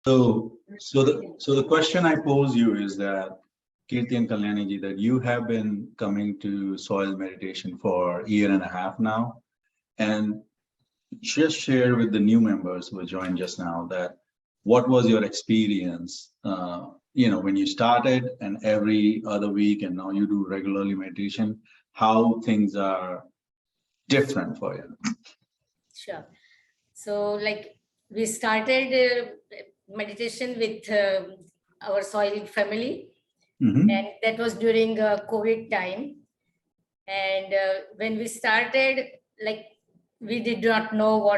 So the question I pose you is that, Kirti and Kalyani, that you have been coming to soil meditation for a year and a half now, and just share with the new members who joined just now that what was your experience, when you started and every other week, and now you do regularly meditation, how things are different for you. Sure. So like we started meditation with our soil family, and that was during COVID time. And when we started, like we did not know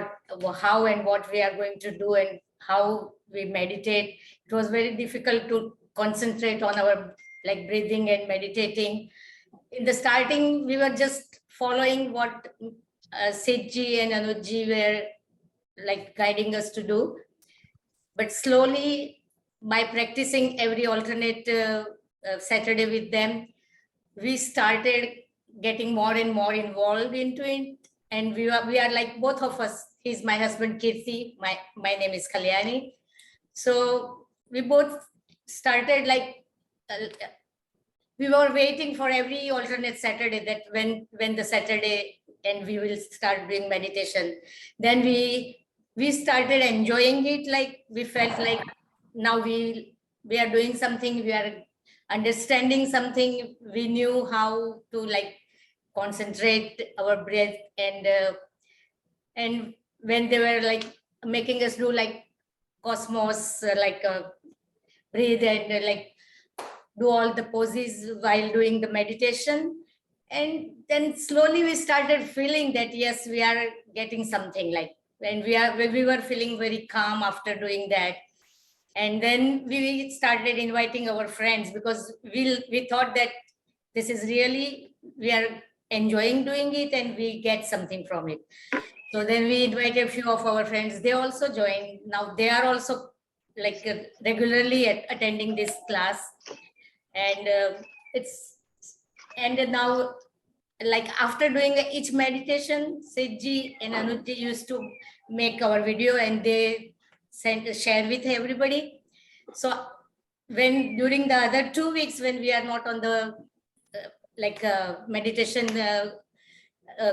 how and what we are going to do and how we meditate. It was very difficult to concentrate on our like breathing and meditating. In the starting, we were just following what Sidji and Anuji were like guiding us to do. But slowly, by practicing every alternate Saturday with them, we started getting more and more involved into it. And we are like both of us. He's my husband, Kirti. My name is Kalyani. So we both started like, we were waiting for every alternate Saturday, that when the Saturday and we will start doing meditation. Then we started enjoying it. Like we felt like now we are doing something, we are understanding something. We knew how to like concentrate our breath, and when they were like making us do like cosmos, breathe and like do all the poses while doing the meditation. And then slowly we started feeling that yes, we are getting something, like when we were feeling very calm after doing that. And then we started inviting our friends, because we thought that this is really, we are enjoying doing it and we get something from it. So then we invited a few of our friends. They also joined. Now they are also like regularly attending this class. And and now, like after doing each meditation, Sidji and Anuji used to make our video and they share with everybody. So when during the other 2 weeks, when we are not on the meditation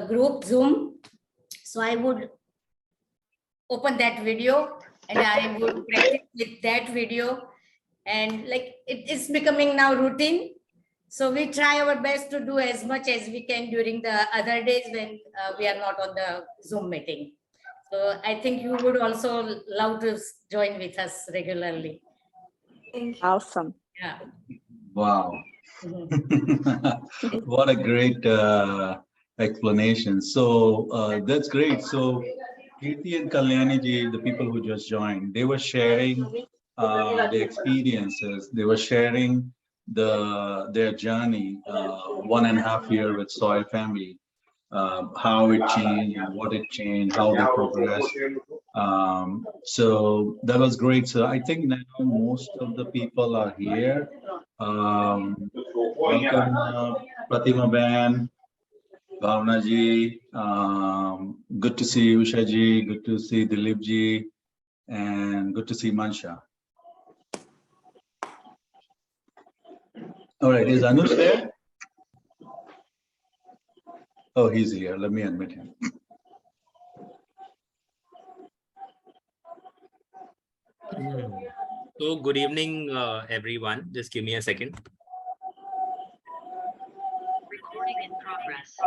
group Zoom, so I would open that video and I would practice with that video, and like it is becoming now routine. So we try our best to do as much as we can during the other days when we are not on the Zoom meeting. So I think you would also love to join with us regularly. Awesome. Yeah. Wow. What a great explanation. So that's great. So Kirti and Kalyani ji, the people who just joined, they were sharing the experiences. They were sharing their journey, 1.5 years with Soil Family, how it changed and what it changed, how they progressed. So that was great. So I think now most of the people are here. Welcome, Pratima Ben, Bhavna ji. Good to see Usha ji. Good to see Dilip ji, and good to see Mansha. All right, is Anush there? Oh, he's here. Let me admit him. So good evening, everyone. Just give me a second. Recording in progress.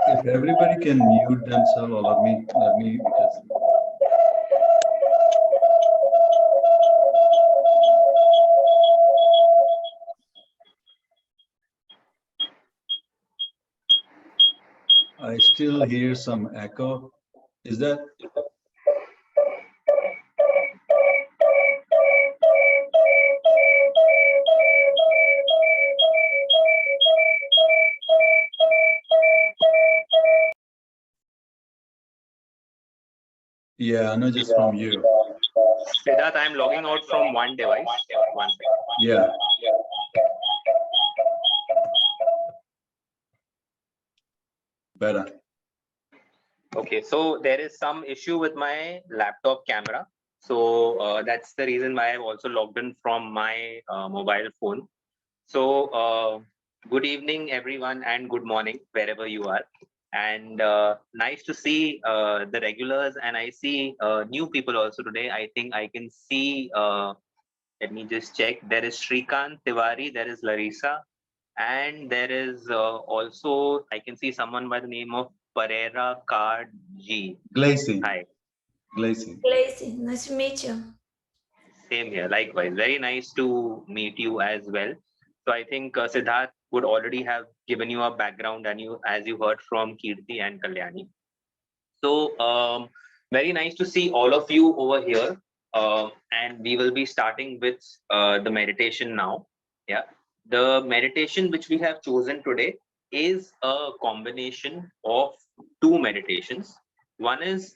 If everybody can mute themselves, or let me because. I still hear some echo. Is that? Yeah, no, just from you. Siddharth, I'm logging out from one device. One second. Yeah. Better. Okay, so there is some issue with my laptop camera. So that's the reason why I've also logged in from my mobile phone. So good evening, everyone, and good morning, wherever you are. And nice to see the regulars, and I see new people also today. I think I can see, let me just check. There is Shrikant Tiwari, there is Larissa, and there is also, I can see someone by the name of Pereira Card G. Glacy. Hi. Glacy. Lacey, nice to meet you. Same here, likewise. Very nice to meet you as well. So I think Siddharth would already have given you a background, and you, as you heard from Kirti and Kalyani. So very nice to see all of you over here. And we will be starting with the meditation now. Yeah, the meditation which we have chosen today is a combination of two meditations. One is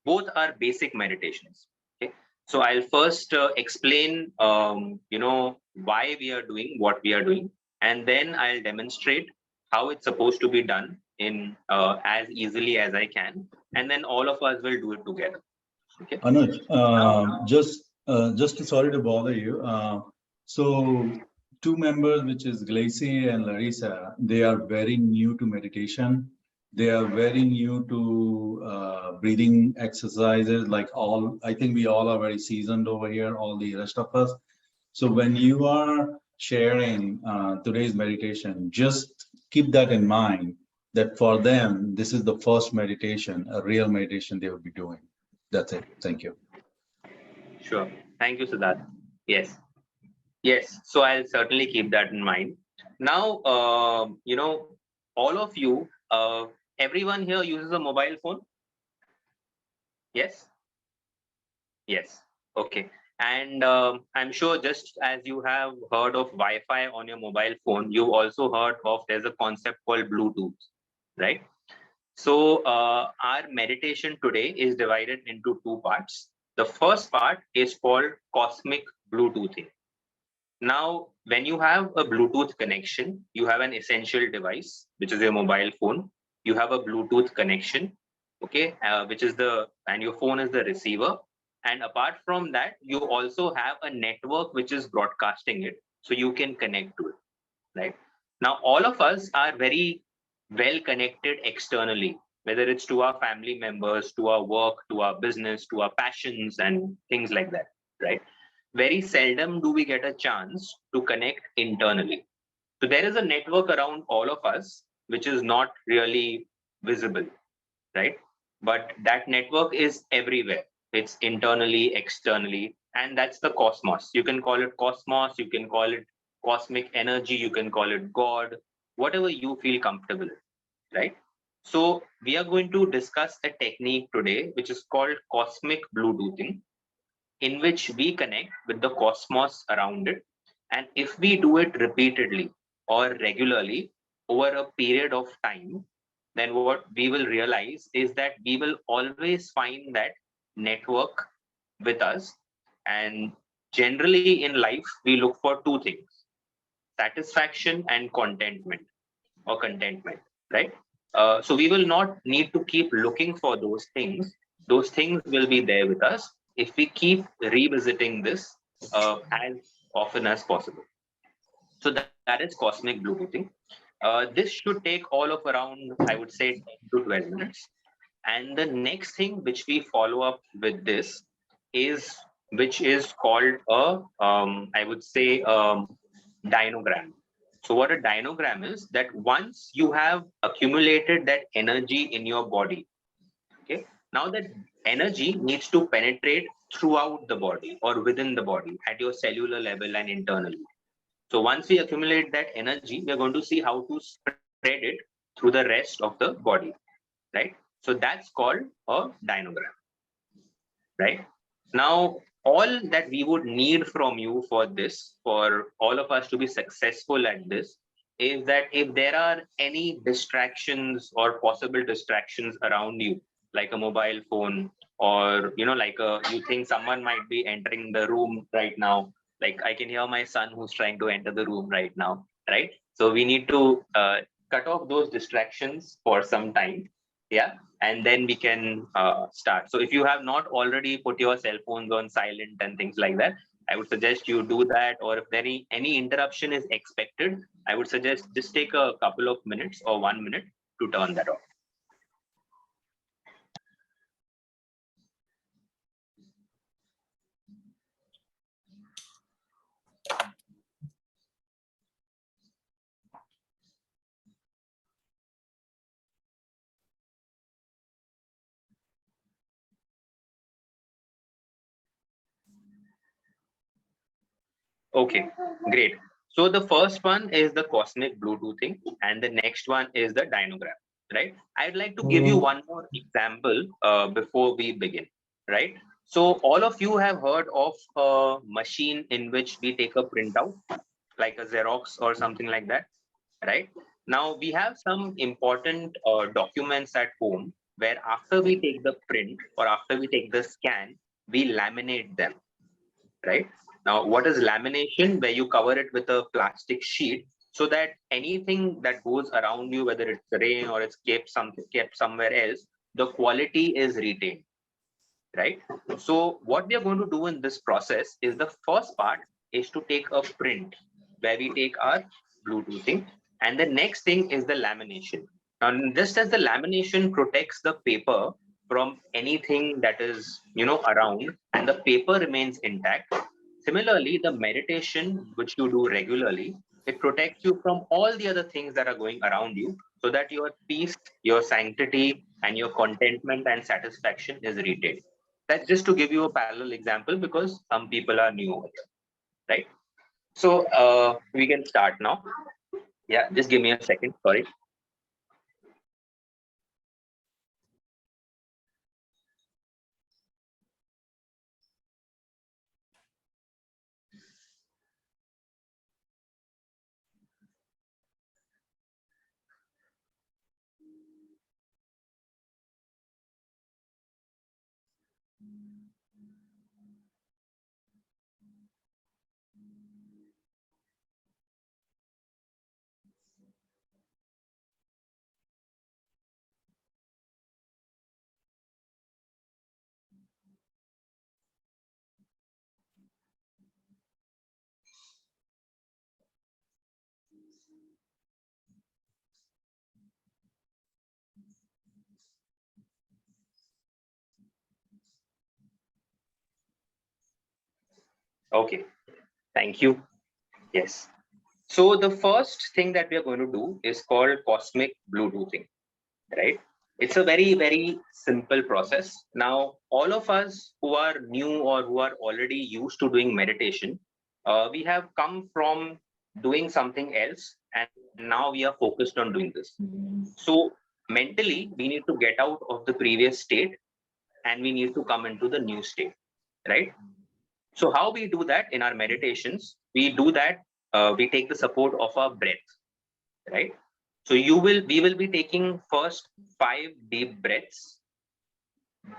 both are basic meditations. Okay, so I'll first explain, why we are doing what we are doing, and then I'll demonstrate how it's supposed to be done in as easily as I can, and then all of us will do it together. Okay. Anuj, just sorry to bother you. So two members, which is Glacy and Larissa, they are very new to meditation. They are very new to breathing exercises. Like all, I think we all are very seasoned over here, all the rest of us. So when you are sharing today's meditation, just keep that in mind that for them, this is the first meditation, a real meditation they will be doing. That's it. Thank you. Sure. Thank you, Siddharth. Yes. Yes. So I'll certainly keep that in mind. Now, all of you, everyone here uses a mobile phone. Yes. Yes. Okay. And I'm sure just as you have heard of Wi-Fi on your mobile phone, you've also heard of there's a concept called Bluetooth, right? So our meditation today is divided into two parts. The first part is called Cosmic Bluetoothing. Now, when you have a Bluetooth connection, you have an essential device, which is your mobile phone. You have a Bluetooth connection, okay, and your phone is the receiver. And apart from that, you also have a network which is broadcasting it, so you can connect to it, right? Now, all of us are very well connected externally, whether it's to our family members, to our work, to our business, to our passions, and things like that, right? Very seldom do we get a chance to connect internally. So there is a network around all of us, which is not really visible, right? But that network is everywhere. It's internally, externally, and that's the cosmos. You can call it cosmos, you can call it cosmic energy, you can call it God, whatever you feel comfortable with, right? So we are going to discuss a technique today, which is called cosmic Bluetoothing, in which we connect with the cosmos around it. And if we do it repeatedly or regularly over a period of time, then what we will realize is that we will always find that network with us. And generally in life, we look for two things: satisfaction and contentment, right? So we will not need to keep looking for those things. Those things will be there with us if we keep revisiting this as often as possible. So that is cosmic Bluetoothing. This should take all of around, I would say, 10 to 12 minutes. And the next thing which we follow up with this is, which is called I would say, dynogram. So what a dynogram is, that once you have accumulated that energy in your body, okay, now that energy needs to penetrate throughout the body or within the body at your cellular level and internally. So once we accumulate that energy, we're going to see how to spread it through the rest of the body, right? So that's called a dynogram, right? Now, all that we would need from you for this, for all of us to be successful at this, is that if there are any distractions or possible distractions around you, like a mobile phone, or you think someone might be entering the room right now, like I can hear my son who's trying to enter the room right now, right? So we need to cut off those distractions for some time. Yeah, and then we can start. So if you have not already put your cell phones on silent and things like that, I would suggest you do that. Or if any interruption is expected, I would suggest just take a couple of minutes or 1 minute to turn that off. Okay, great. So the first one is the Cosmic Bluetoothing, and the next one is the Dynogram, right? I'd like to give you one more example before we begin, right? So all of you have heard of a machine in which we take a printout, like a Xerox or something like that, right? Now we have some important documents at home where after we take the print or after we take the scan, we laminate them, right? Now, what is lamination? Where you cover it with a plastic sheet so that anything that goes around you, whether it's rain or it's kept somewhere else, the quality is retained, right? So what we are going to do in this process is the first part is to take a print where we take our Bluetoothing, and the next thing is the lamination. Now, just as the lamination protects the paper from anything that is, around, and the paper remains intact, similarly, the meditation which you do regularly, it protects you from all the other things that are going around you so that your peace, your sanctity, and your contentment and satisfaction is retained. That's just to give you a parallel example because some people are new over here, right? So we can start now. Yeah, just give me a second. Sorry. Okay. Thank you. Yes. So the first thing that we are going to do is called cosmic Bluetoothing, right? It's a very, very simple process. Now, all of us who are new or who are already used to doing meditation, we have come from doing something else, and now we are focused on doing this. So mentally, we need to get out of the previous state and we need to come into the new state, right? So how we do that in our meditations, we do that, we take the support of our breath, right? So we will be taking first 5 deep breaths,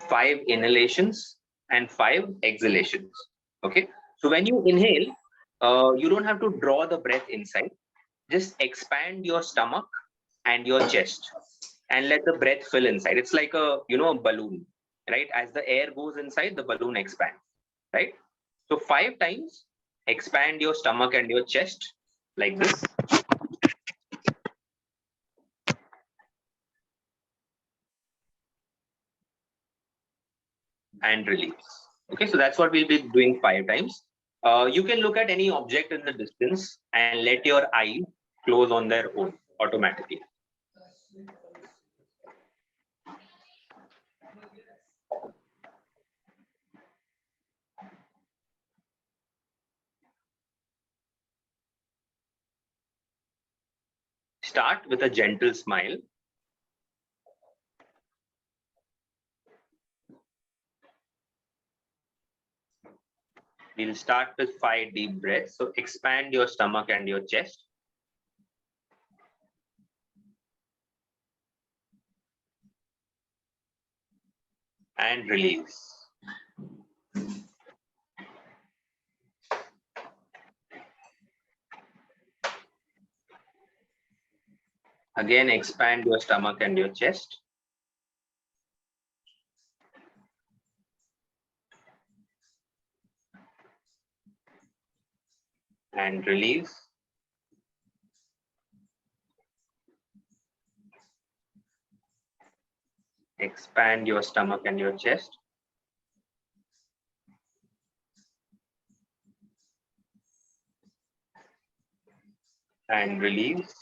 5 inhalations, and 5 exhalations. Okay. So when you inhale, you don't have to draw the breath inside. Just expand your stomach and your chest, and let the breath fill inside. It's like a balloon, right? As the air goes inside, the balloon expands, right? So 5 times, expand your stomach and your chest like this. And release. Okay, so that's what we'll be doing 5 times. You can look at any object in the distance and let your eyes close on their own automatically. Start with a gentle smile. We'll start with 5 deep breaths. So expand your stomach and your chest. And release. Again, expand your stomach and your chest. and release. Expand your stomach and your chest. And release.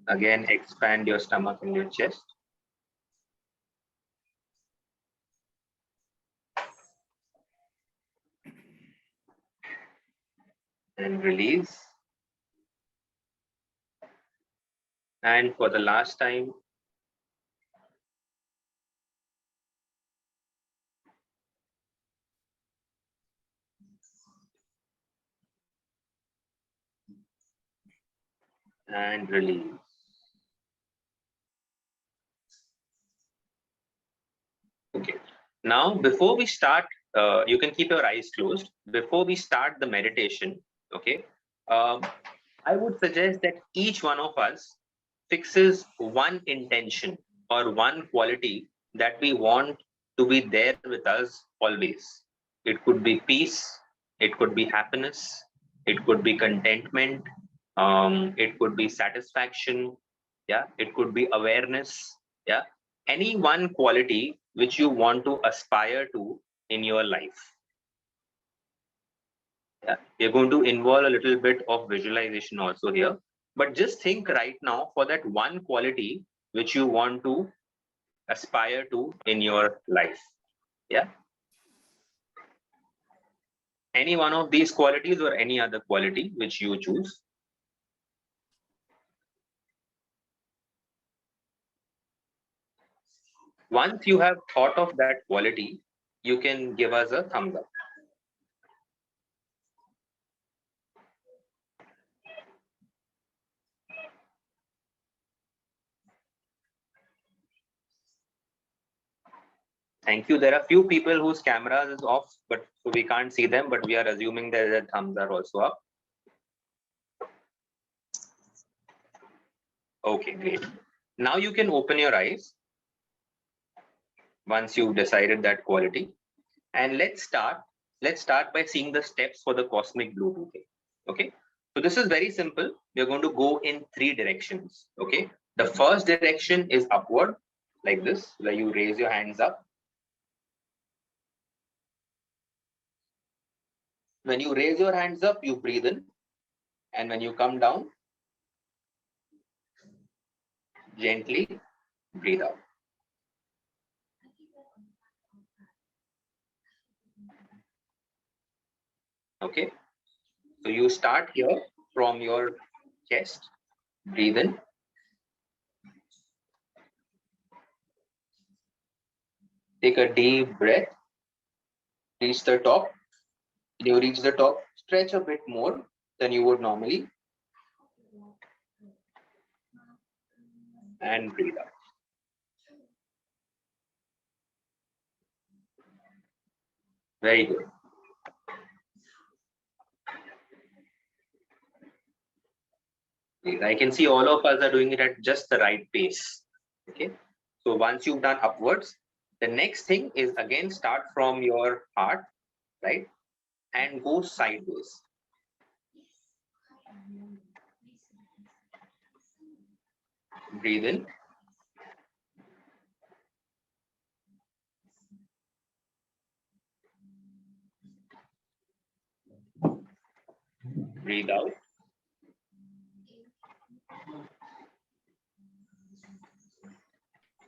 Again, expand your stomach and your chest. And release. And for the last time, and release. Okay. Now, before we start, you can keep your eyes closed. Before we start the meditation, okay, I would suggest that each one of us fixes one intention or one quality that we want to be there with us always. It could be peace, it could be happiness, it could be contentment, it could be satisfaction, yeah, it could be awareness, yeah, any one quality which you want to aspire to in your life. Yeah, we're going to involve a little bit of visualization also here, but just think right now for that one quality which you want to aspire to in your life. Yeah. Any one of these qualities or any other quality which you choose. Once you have thought of that quality, you can give us a thumbs up. Thank you. There are few people whose cameras is off, but so we can't see them, but we are assuming that their thumbs are also up. Okay, great. Now you can open your eyes once you've decided that quality. And let's start by seeing the steps for the cosmic Bluetoothing. Okay, so this is very simple. We're going to go in 3 directions. Okay, the first direction is upward, like this, where you raise your hands up. When you raise your hands up, you breathe in, and when you come down, gently breathe out. Okay, so you start here from your chest, breathe in, take a deep breath, reach the top. When you reach the top, stretch a bit more than you would normally, and breathe out. Very good. I can see all of us are doing it at just the right pace. Okay, so once you've done upwards, the next thing is again start from your heart, right, and go sideways. Breathe in. Breathe out.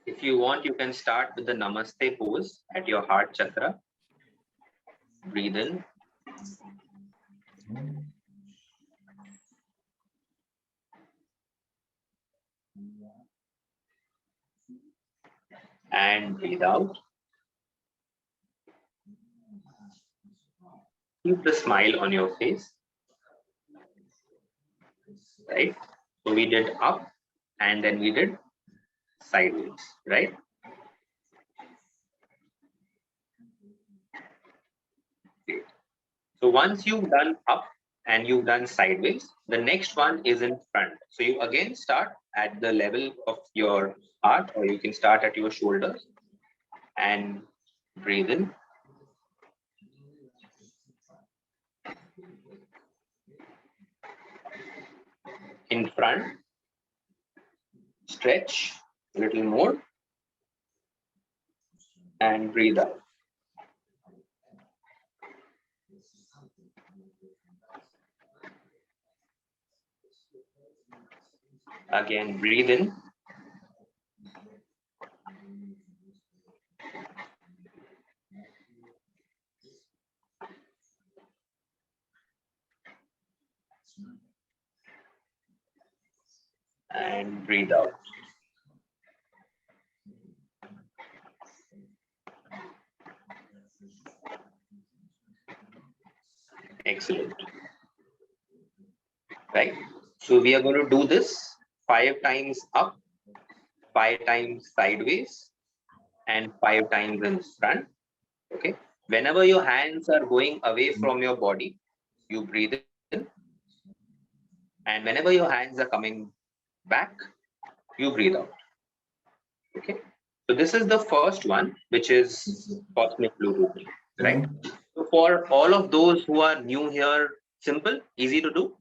If you want, you can start with the Namaste pose at your heart chakra. Breathe in. And breathe out. Keep the smile on your face. Right? So we did up and then we did sideways, right? Okay. So once you've done up and you've done sideways, the next one is in front. So you again start at the level of your heart, or you can start at your shoulders and Breathe in. In front. Stretch a little more. And breathe out. Again, breathe in. And breathe out. Excellent. Right? So we are going to do this 5 times up, 5 times sideways, and 5 times in front. Okay. Whenever your hands are going away from your body, you breathe in. And whenever your hands are coming back, you breathe out. Okay. So this is the first one, which is Cosmic Bluetoothing, right? So for all of those who are new here, simple, easy to do.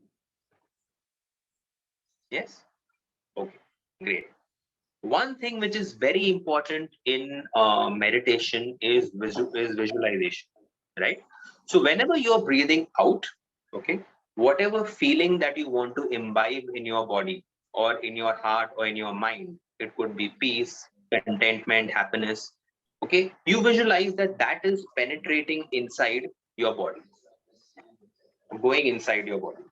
Yes. Okay. Great. One thing which is very important in meditation is visualization, right? So whenever you're breathing out, okay, whatever feeling that you want to imbibe in your body or in your heart or in your mind, it could be peace, contentment, happiness, okay, you visualize that that is penetrating inside your body, going inside your body.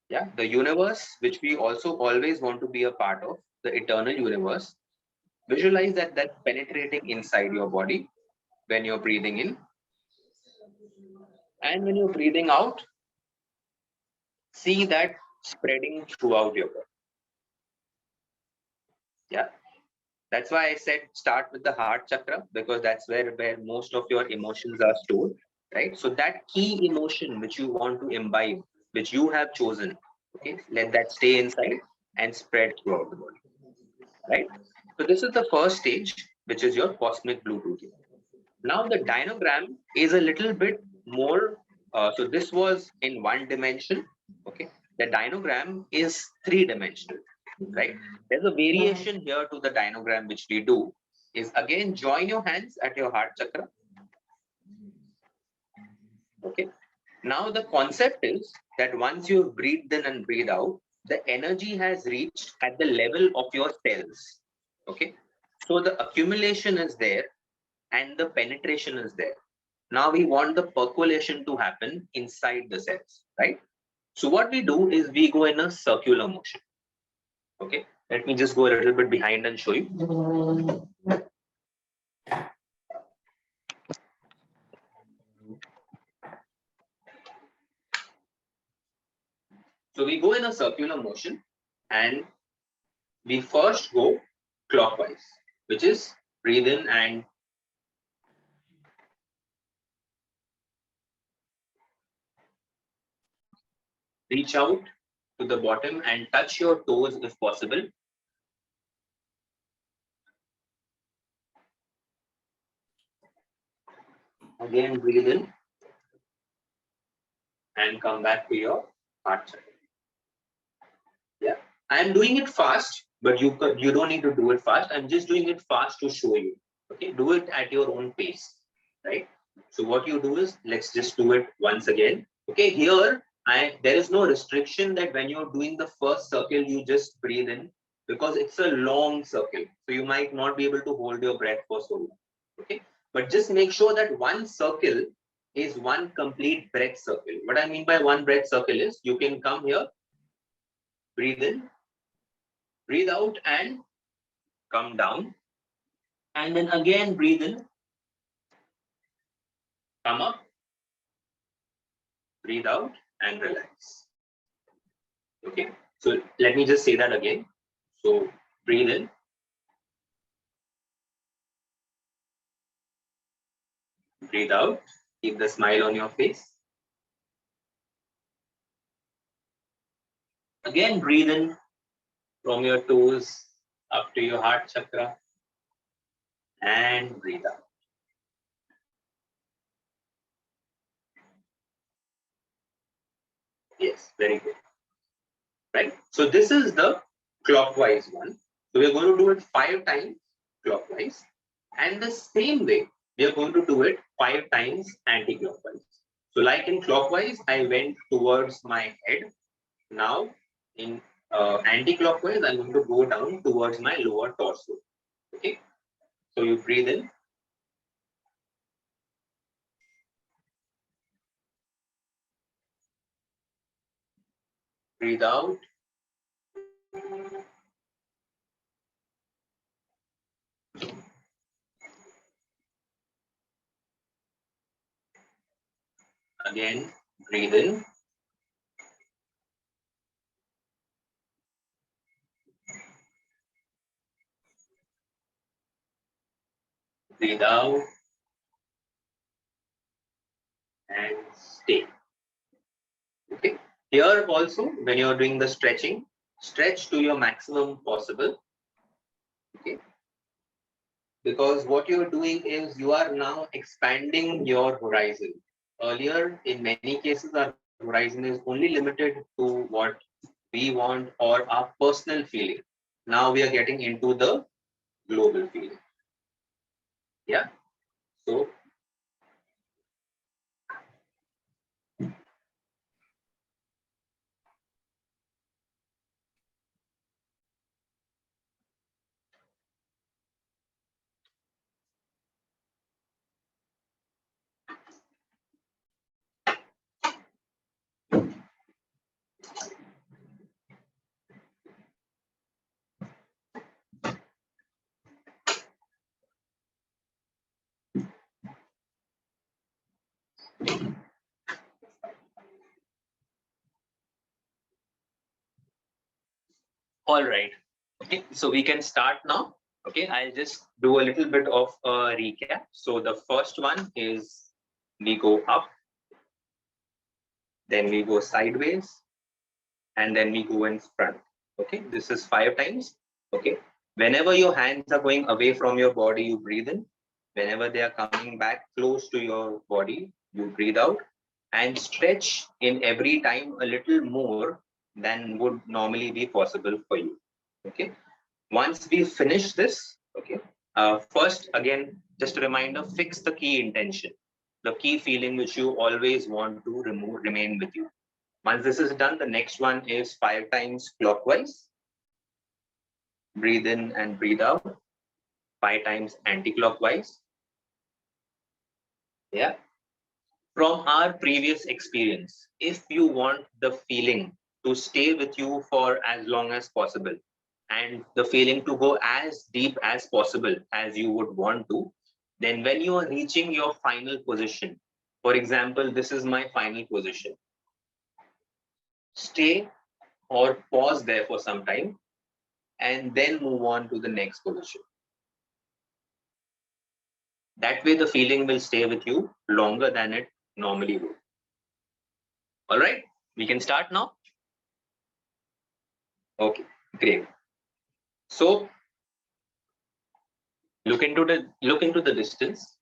Yeah, the universe, which we also always want to be a part of, the eternal universe. Visualize that penetrating inside your body when you're breathing in. And when you're breathing out, see that spreading throughout your body. Yeah. That's why I said start with the heart chakra, because that's where most of your emotions are stored, right? So that key emotion which you want to imbibe, which you have chosen, okay, let that stay inside and spread throughout the body, right? So this is the first stage, which is your cosmic Bluetoothing. Now the dynogram is a little bit more, so this was in 1 dimension, okay? The dynogram is 3-dimensional, right? There's a variation here to the dynogram which we do, is again join your hands at your heart chakra, okay? Now the concept is that once you've breathed in and breathed out, the energy has reached at the level of your cells, okay? So the accumulation is there and the penetration is there. Now we want the percolation to happen inside the cells, right? So what we do is we go in a circular motion. Okay, let me just go a little bit behind and show you. So we go in a circular motion and we first go clockwise, which is breathe in and reach out to the bottom and touch your toes if possible. Again, breathe in and come back to your heart chakra. Yeah, I'm doing it fast, but you don't need to do it fast. I'm just doing it fast to show you. Okay, do it at your own pace, right? So what you do is, let's just do it once again. Okay, here there is no restriction that when you're doing the first circle, you just breathe in, because it's a long circle. So you might not be able to hold your breath for so long. Okay, but just make sure that one circle is one complete breath circle. What I mean by one breath circle is you can come here, breathe in, breathe out and come down. And then again, breathe in, come up, breathe out and relax. Okay, so let me just say that again. So breathe in, breathe out, keep the smile on your face. Again, breathe in from your toes up to your heart chakra and breathe out. Yes, very good. Right? So this is the clockwise one. So we're going to do it 5 times clockwise. And the same way, we are going to do it 5 times anti-clockwise. So like in clockwise, I went towards my head. Now in anti-clockwise, I'm going to go down towards my lower torso. Okay. So you breathe in. Breathe out. Again, breathe in. Breathe out. And stay. Okay. Here also, when you're doing the stretching, stretch to your maximum possible. Okay. Because what you're doing is you are now expanding your horizon. Earlier, in many cases, our horizon is only limited to what we want or our personal feeling. Now we are getting into the global feeling. Yeah. So all right. Okay, so we can start now. Okay, I'll just do a little bit of a recap. So the first one is we go up, then we go sideways, and then we go in front. Okay, this is 5 times. Okay, whenever your hands are going away from your body, you breathe in. Whenever they are coming back close to your body, you breathe out and stretch in every time a little more than would normally be possible for you. Okay. Once we finish this, okay, first, again, just a reminder, fix the key intention, the key feeling which you always want to remain with you. Once this is done, the next one is 5 times clockwise. Breathe in and breathe out. 5 times anti-clockwise. Yeah. From our previous experience, if you want the feeling to stay with you for as long as possible, and the feeling to go as deep as possible as you would want to, then when you are reaching your final position, for example, this is my final position, stay or pause there for some time and then move on to the next position. That way the feeling will stay with you longer than it normally would. All right, we can start now. Okay, great. So look into the distance.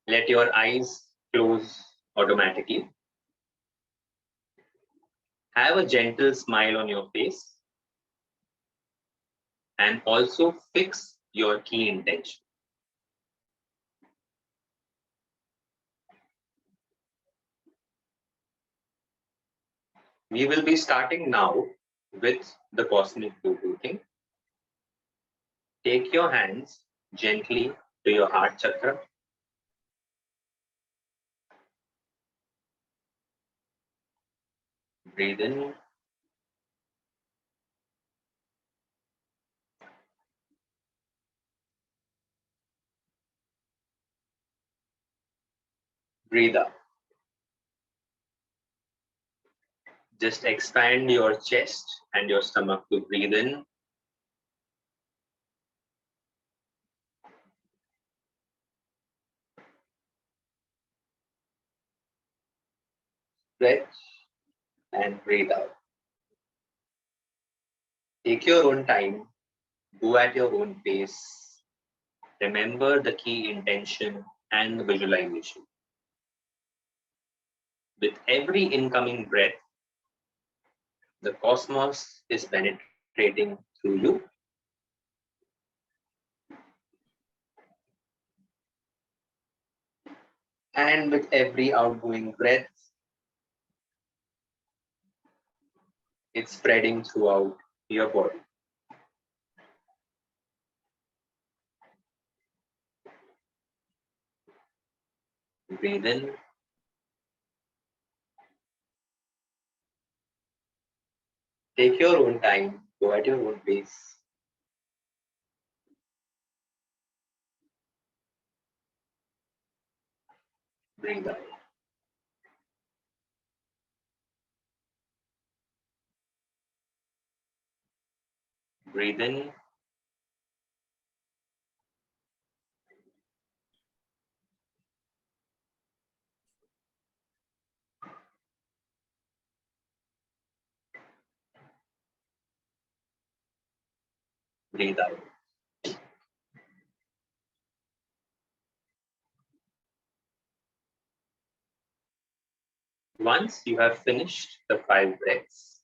Let your eyes close automatically. Have a gentle smile on your face and also fix your key intention. We will be starting now with the Cosmic Bluetoothing. Take your hands gently to your heart chakra. Breathe in. Breathe out. Just expand your chest and your stomach to breathe in. Stretch and breathe out. Take your own time. Go at your own pace. Remember the key intention and the visualization. With every incoming breath, the cosmos is penetrating through you. And with every outgoing breath, it's spreading throughout your body. Breathe in. Take your own time, go at your own pace. Breathe out. Breathe in. Breathe out. Once you have finished the 5 breaths,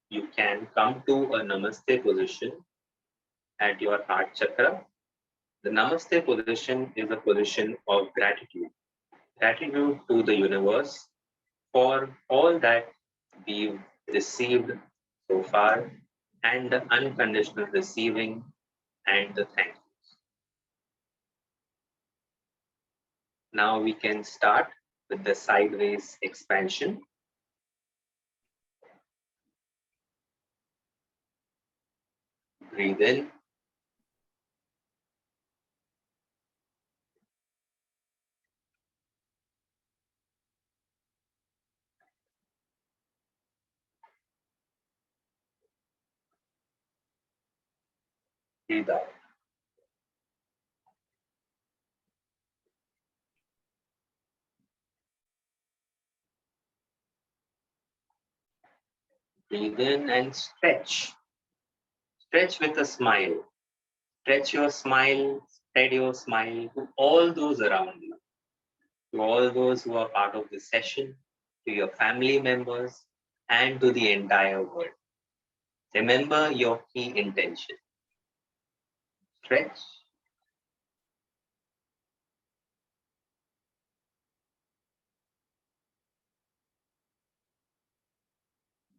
you can come to a Namaste position at your heart chakra. The Namaste position is a position of gratitude. Gratitude to the universe for all that we've received so far, and the unconditional receiving and the thank yous. Now we can start with the sideways expansion. Breathe in. Breathe out. Breathe in and stretch. Stretch with a smile. Stretch your smile, spread your smile to all those around you, to all those who are part of this session, to your family members, and to the entire world. Remember your key intention. Stretch.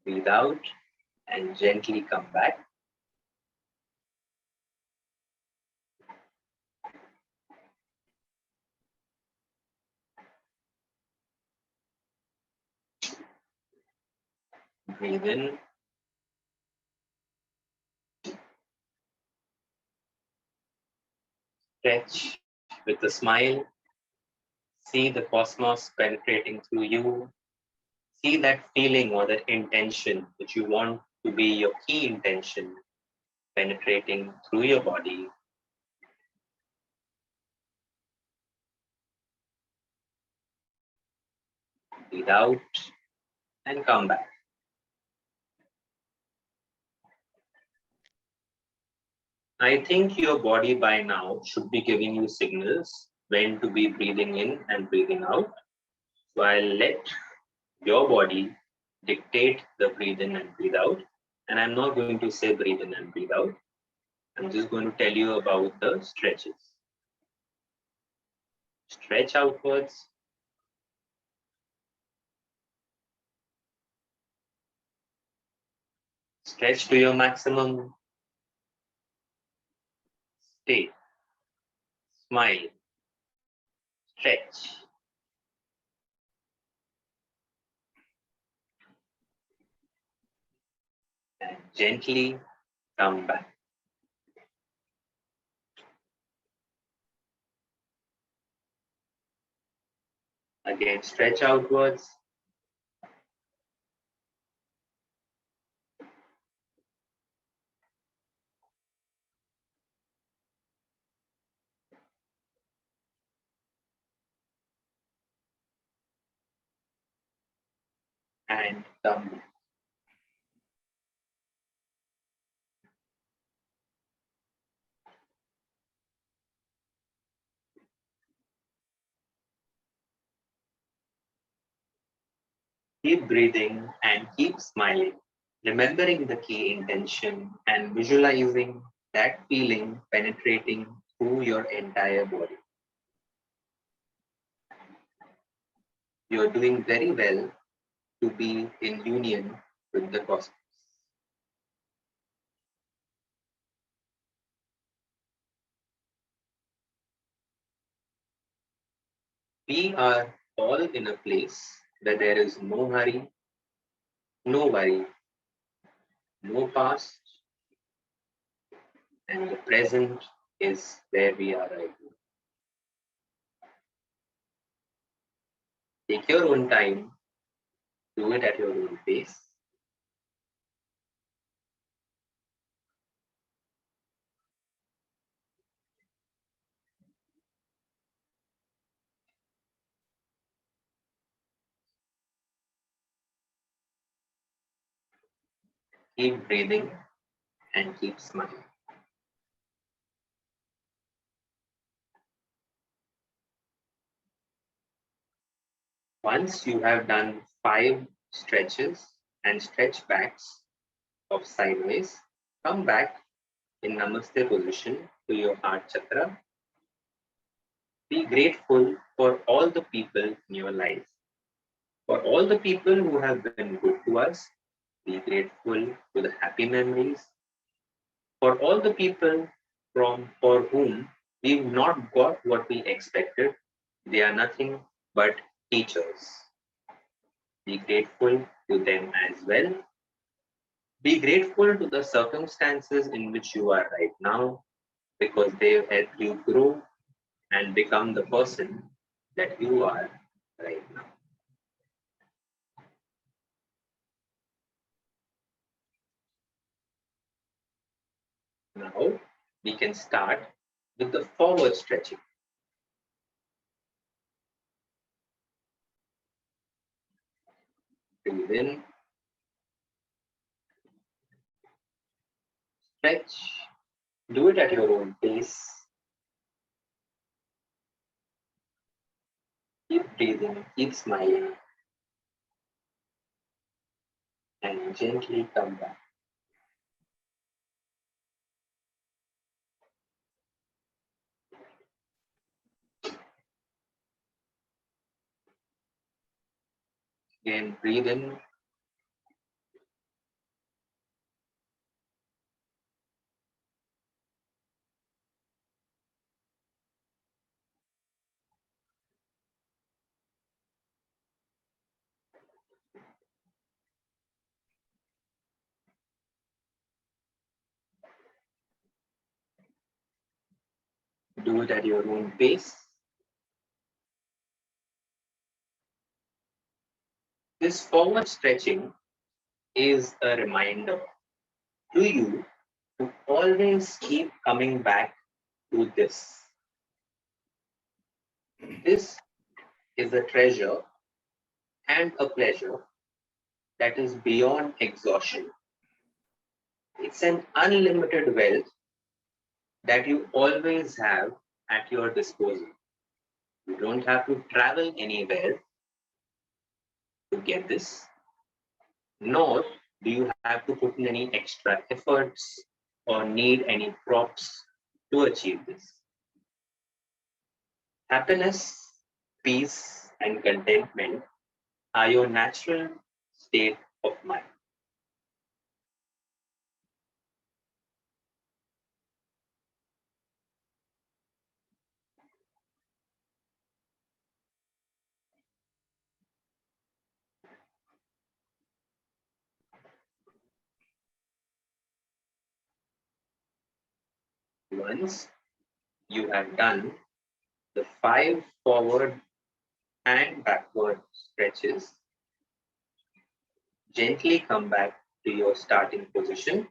Breathe out and gently come back. Breathe in. Stretch with a smile. See the cosmos penetrating through you. See that feeling or that intention which you want to be your key intention penetrating through your body. Breathe out and come back. I think your body by now should be giving you signals when to be breathing in and breathing out. So I'll let your body dictate the breathe in and breathe out. And I'm not going to say breathe in and breathe out. I'm just going to tell you about the stretches. Stretch outwards. Stretch to your maximum. Stay. Smile. Stretch. And gently come back. Again, stretch outwards. And come back. Keep breathing and keep smiling, remembering the key intention and visualizing that feeling penetrating through your entire body. You're doing very well to be in union with the cosmos. We are all in a place where there is no hurry, no worry, no past, and the present is where we are right now. Take your own time, do it at your own pace. Keep breathing and keep smiling. Once you have done 5 stretches and stretch backs of sideways, come back in Namaste position to your heart chakra. Be grateful for all the people in your life. For all the people who have been good to us, be grateful to the happy memories. For all the people for whom we've not got what we expected, they are nothing but teachers. Be grateful to them as well. Be grateful to the circumstances in which you are right now because they have helped you grow and become the person that you are right now. Now we can start with the forward stretching. Breathe in, stretch, do it at your own pace. Keep breathing, keep smiling, and gently come back. Again, breathe in, do it at your own pace. This forward stretching is a reminder to you to always keep coming back to this. This is a treasure and a pleasure that is beyond exhaustion. It's an unlimited wealth that you always have at your disposal. You don't have to travel anywhere to get this, nor do you have to put in any extra efforts or need any props to achieve this. Happiness, peace, and contentment are your natural state of mind. Once you have done the 5 forward and backward stretches, gently come back to your starting position.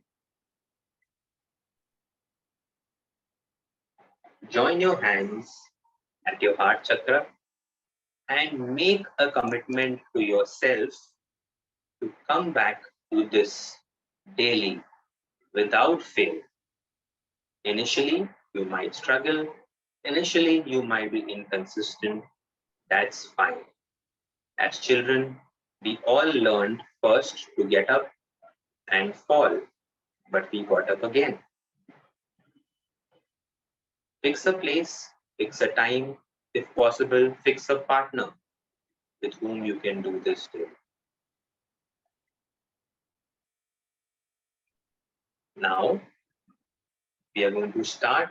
Join your hands at your heart chakra and make a commitment to yourself to come back to this daily without fail. Initially, you might struggle. Initially, you might be inconsistent. That's fine. As children, We all learned first to get up and fall, but we got up again. Fix a place, fix a time, if possible, fix a partner with whom you can do this day. Now, we are going to start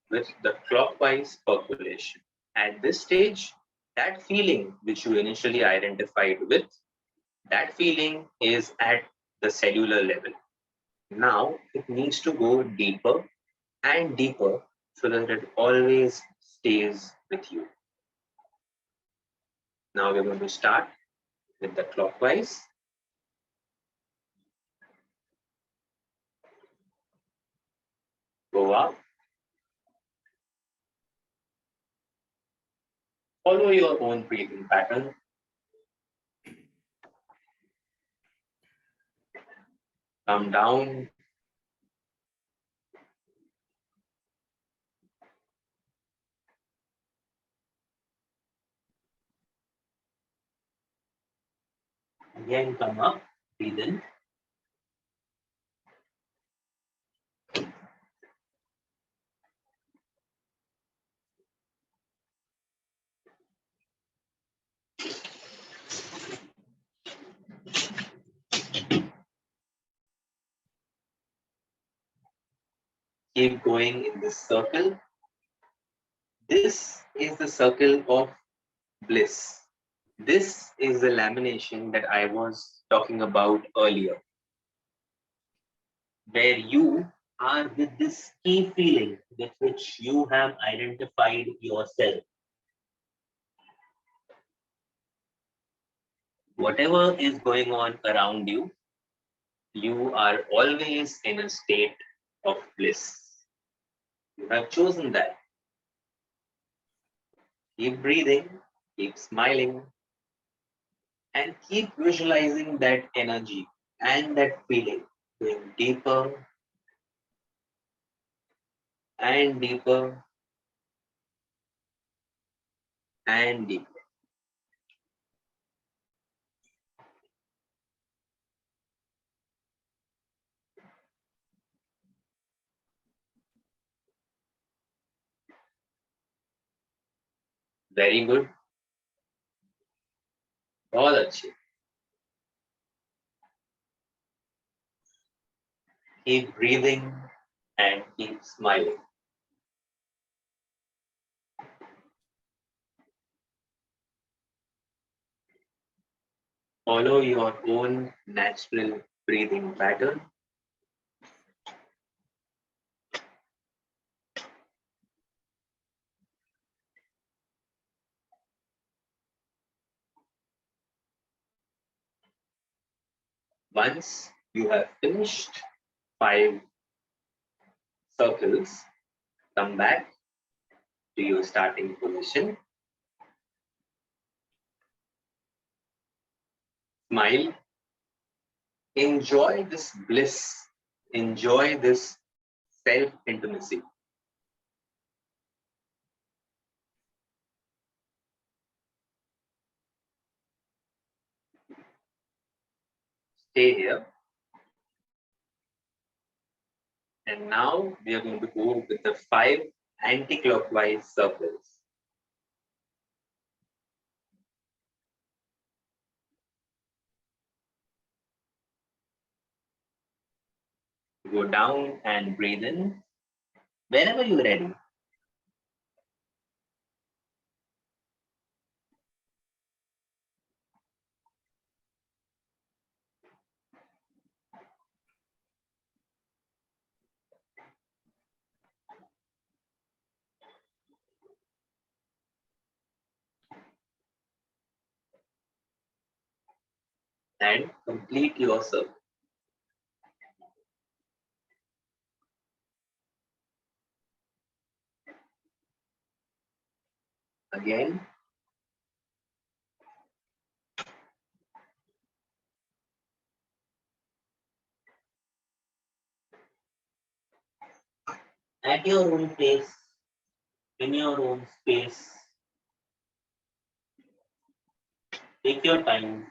with the clockwise percolation. At this stage, that feeling which you initially identified with, that feeling is at the cellular level. Now, it needs to go deeper and deeper so that it always stays with you. Now we're going to start with the clockwise. Go up. Follow your own breathing pattern. Come down. Again, come up. Breathe in. Keep going in this circle. This is the circle of bliss. This is the lamination that I was talking about earlier, where you are with this key feeling with which you have identified yourself. Whatever is going on around you, you are always in a state of bliss. You have chosen that. Keep breathing, keep smiling, and keep visualizing that energy and that feeling going deeper and deeper and deeper. Very good. बहुत अच्छे. Keep breathing and keep smiling. Follow your own natural breathing pattern. Once you have finished 5 circles, come back to your starting position. Smile. Enjoy this bliss. Enjoy this self-intimacy. Stay here. And now we are going to go with the 5 anti-clockwise circles. Go down and breathe in whenever you're ready. And complete your circle. Again. At your own pace, in your own space. Take your time.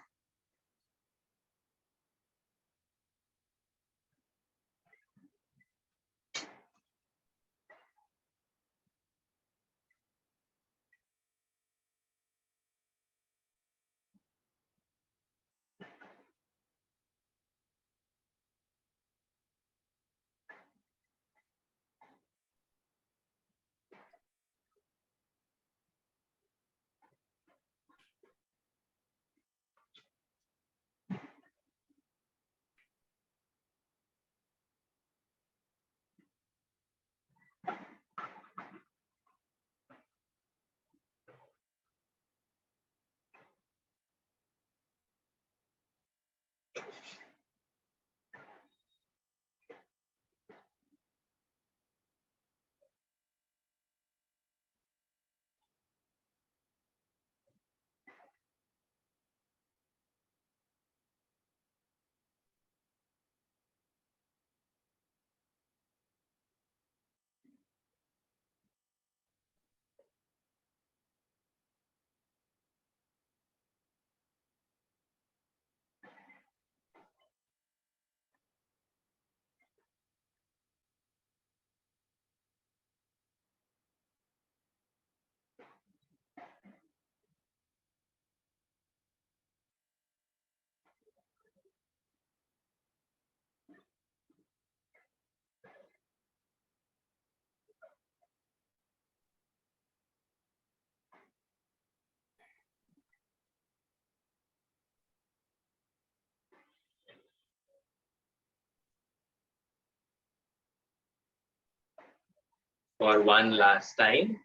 for one last time.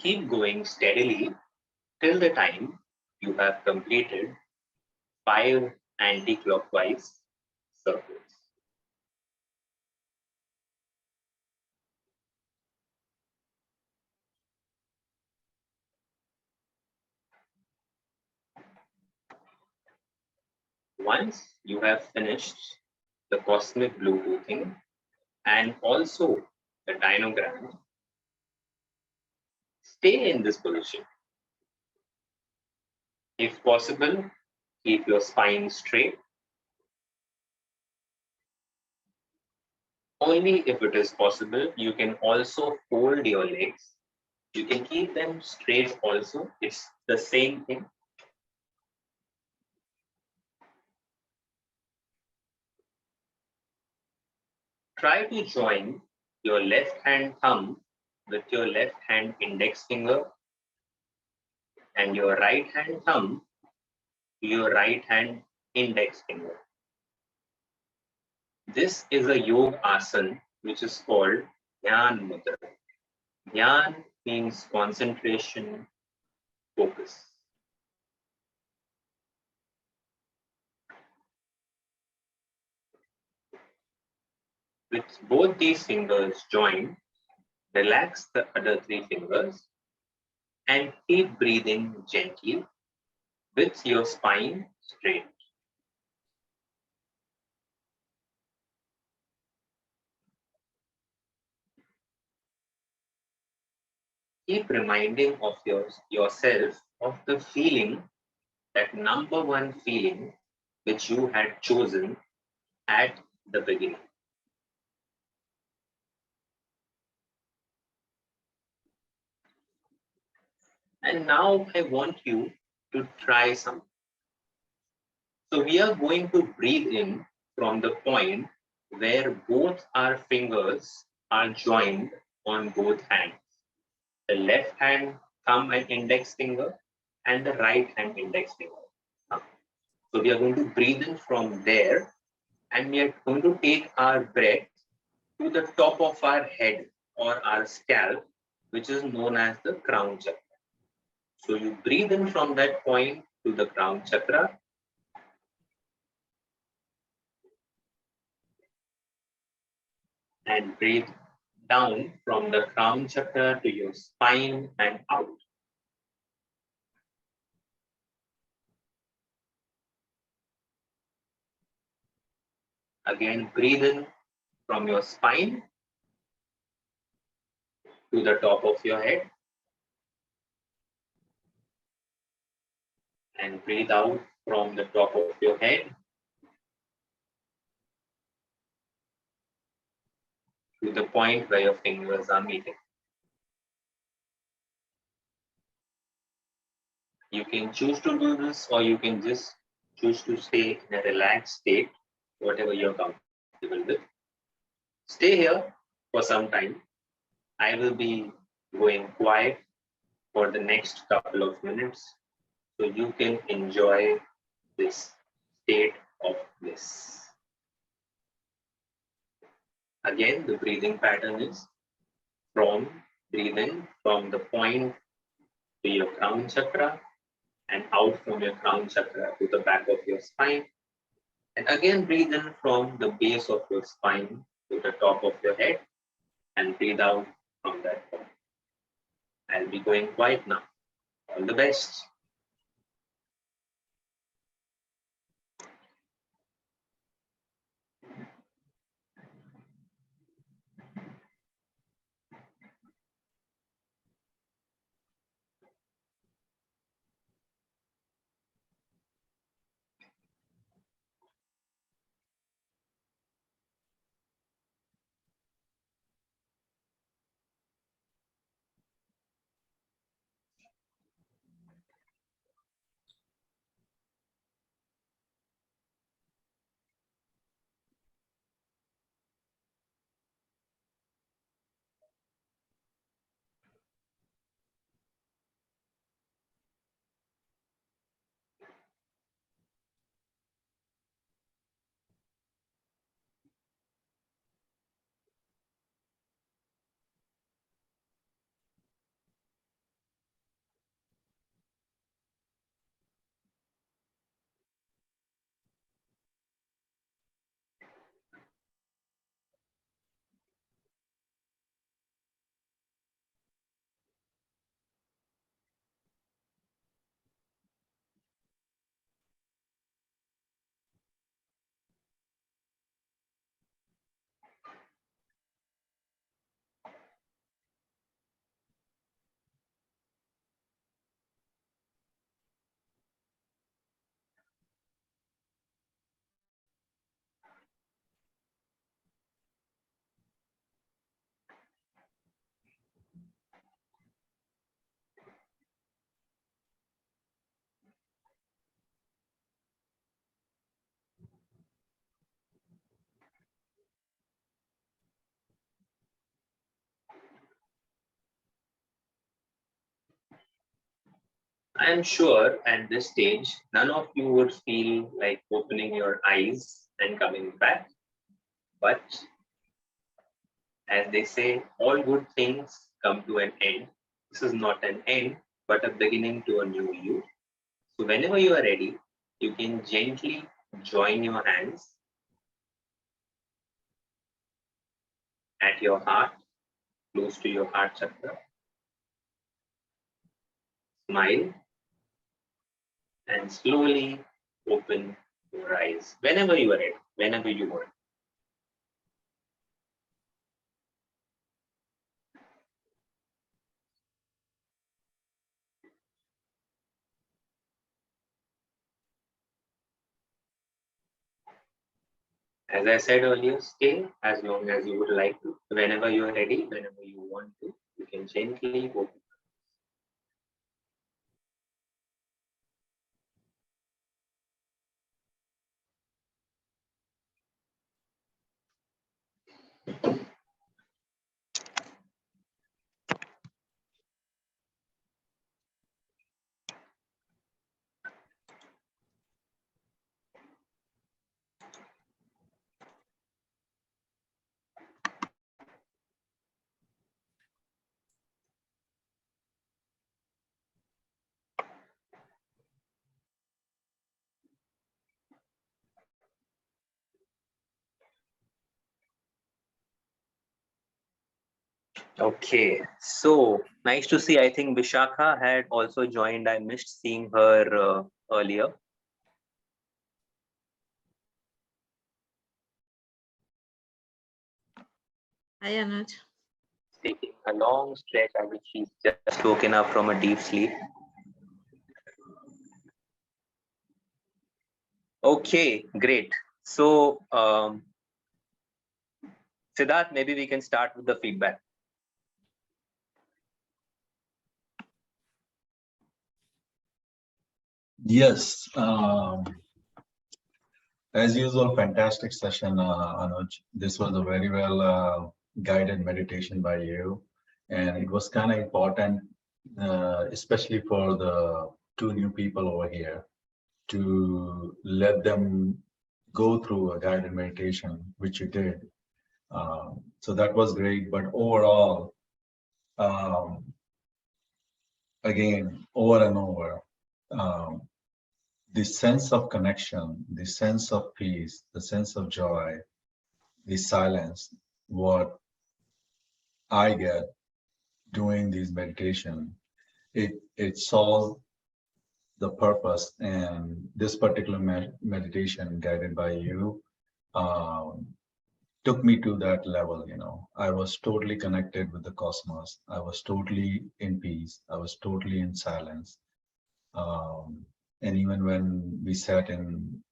Keep going steadily till the time you have completed 5 anti-clockwise circles. Once you have finished the cosmic Bluetoothing and also the dynogram, stay in this position. If possible, keep your spine straight. Only if it is possible, you can also fold your legs. You can keep them straight also. It's the same thing. Try to join your left hand thumb with your left hand index finger and your right hand thumb to your right hand index finger. This is a yoga asana which is called Dhyan Mudra. Dhyan means concentration, focus. With both these fingers joined, relax the other 3 fingers and keep breathing gently with your spine straight. Keep reminding of yourself of the feeling, that number one feeling which you had chosen at the beginning. And now I want you to try something. So we are going to breathe in from the point where both our fingers are joined on both hands. The left hand thumb and index finger and the right hand index finger. So we are going to breathe in from there and we are going to take our breath to the top of our head or our scalp, which is known as the crown chakra. So you breathe in from that point to the crown chakra. And breathe down from the crown chakra to your spine and out. Again, breathe in from your spine to the top of your head. And breathe out from the top of your head to the point where your fingers are meeting. You can choose to do this or you can just choose to stay in a relaxed state, whatever you're comfortable with. Stay here for some time. I will be going quiet for the next couple of minutes so you can enjoy this state of bliss. Again, the breathing pattern is breathing from the point to your crown chakra and out from your crown chakra to the back of your spine. And again, breathe in from the base of your spine to the top of your head and breathe out from that point. I'll be going quiet now. All the best. I'm sure at this stage, none of you would feel like opening your eyes and coming back. But as they say, all good things come to an end. This is not an end, but a beginning to a new you. So whenever you are ready, you can gently join your hands at your heart, close to your heart chakra. Smile and slowly open your eyes whenever you are ready, whenever you want. As I said earlier, stay as long as you would like to. Whenever you are ready, whenever you want to, you can gently open. Okay, so nice to see. I think Vishakha had also joined. I missed seeing her earlier. Hi, Anuj. Taking a long stretch. I think she's just woken up from a deep sleep. Okay, great. So, Siddharth, maybe we can start with the feedback. Yes. As usual, fantastic session, Anuj. This was a very well guided meditation by you. And it was kind of important, especially for the two new people over here, to let them go through a guided meditation, which you did. So that was great. But overall, again, over and over, the sense of connection, the sense of peace, the sense of joy, the silence, what I get doing these meditation, it solves the purpose. And this particular meditation guided by you took me to that level. I was totally connected with the cosmos. I was totally in peace. I was totally in silence. And even when we sat in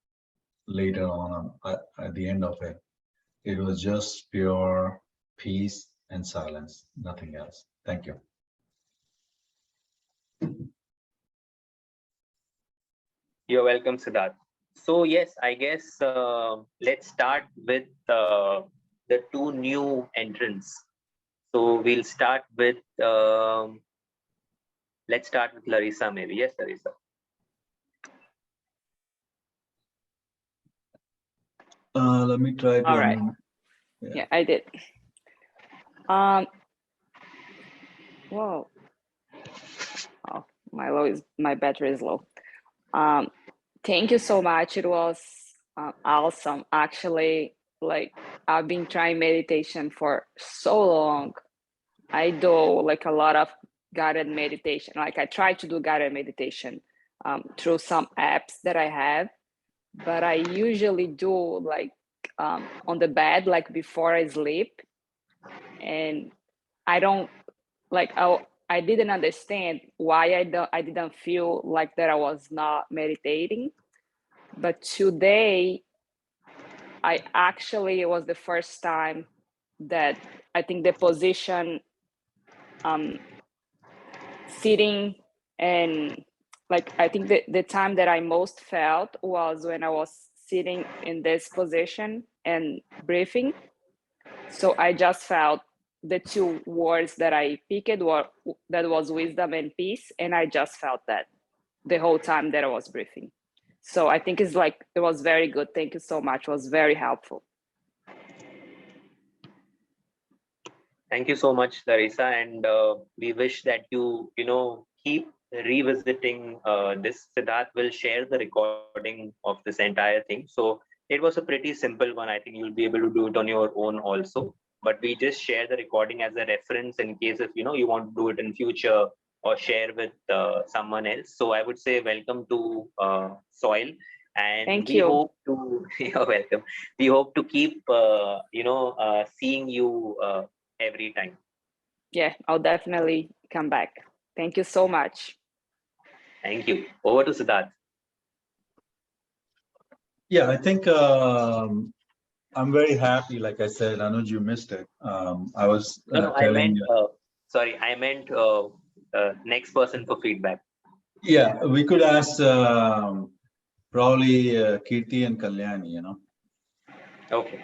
later on at the end of it, it was just pure peace and silence, nothing else. Thank you. You're welcome, Siddharth. So yes, I guess let's start with the two new entrants. So we'll start with, let's start with Larissa maybe. Yes, Larissa. Let me try to. All right. Yeah, I did. Whoa. Oh, my battery is low. Thank you so much. It was awesome. Actually, like I've been trying meditation for so long. I do like a lot of guided meditation. Like I try to do guided meditation through some apps that I have, but I usually do like on the bed, like before I sleep. And I don't like, I didn't understand why I didn't feel like that I was not meditating. But today, I actually, it was the first time that I think the position sitting and like, I think the time that I most felt was when I was sitting in this position and breathing. So I just felt the two words that I picked were that was wisdom and peace, and I just felt that. the whole time that I was breathing. So I think it's like, it was very good. Thank you so much. It was very helpful. Thank you so much, Larissa, and we wish that you keep revisiting this. Siddharth will share the recording of this entire thing. So it was a pretty simple one. I think you'll be able to do it on your own also. But we just share the recording as a reference in case if you want to do it in future or share with someone else. So I would say welcome to Soil, and Thank we you. hope to. You're welcome. We hope to keep seeing you every time. Yeah, I'll definitely come back. Thank you so much. Thank you. Over to Siddharth. Yeah, I think I'm very happy. Like I said, Anuj, you missed it. I was I meant, sorry, I meant next person for feedback. Yeah, we could ask probably Kirti and Kalyani, Okay.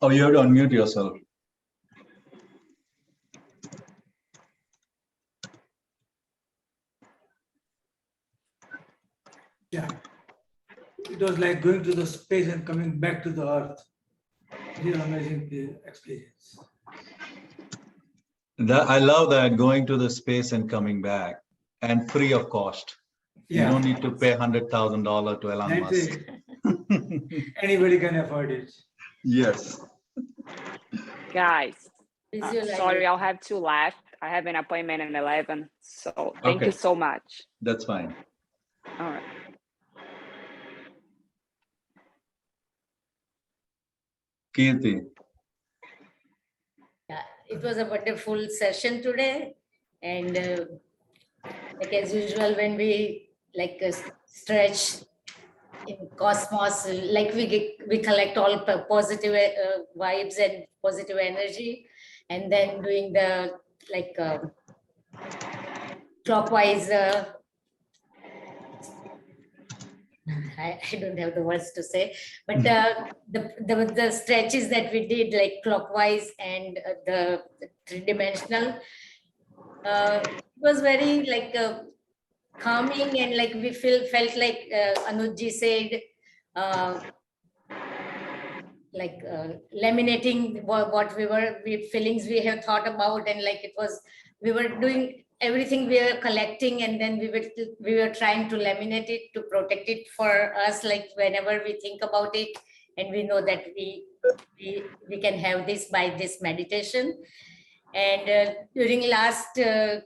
Oh, you have to unmute yourself. Yeah. It was like going to the space and coming back to the earth. Real amazing experience. I love that, going to the space and coming back, and free of cost. Yeah. You don't need to pay $100,000 to Elon That's Musk. it. Anybody can afford it. Yes. Guys, Visualize sorry, it. I'll have to left. I have an appointment at 11. So thank Okay. you so much. That's fine. All right. Kirti. Yeah, it was a wonderful session today, and like as usual, when we stretch in Cosmos, like we collect all positive vibes and positive energy, and then doing the clockwise. I don't have the words to say, but the stretches that we did, like clockwise and the three-dimensional, was very calming, and we felt like Anuj said, laminating what feelings we have thought about, and we were doing everything we were collecting, and then we were trying to laminate it to protect it for us, like whenever we think about it, and we know that we can have this by this meditation. And during last 10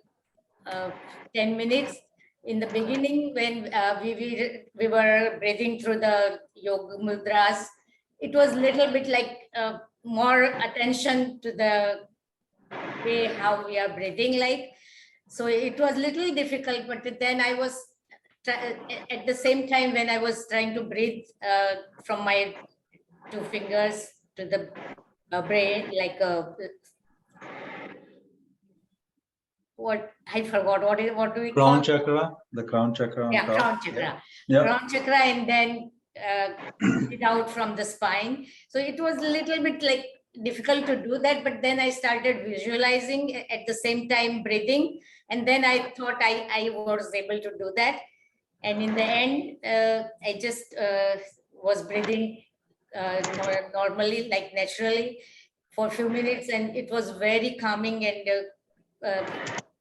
minutes in the beginning, when we were breathing through the yoga mudras, it was little bit more attention to the way how we are breathing, so it was little difficult. But then I was at the same time, when I was trying to breathe from my two fingers to the brain, what I forgot, what do we Crown call chakra, the crown chakra on top. crown chakra. Yeah. Crown chakra, and then it out from the spine. So it was a little bit difficult to do that, but then I started visualizing at the same time breathing, and then I thought I was able to do that. And in the end, I just was breathing normally, like naturally, for a few minutes, and it was very calming and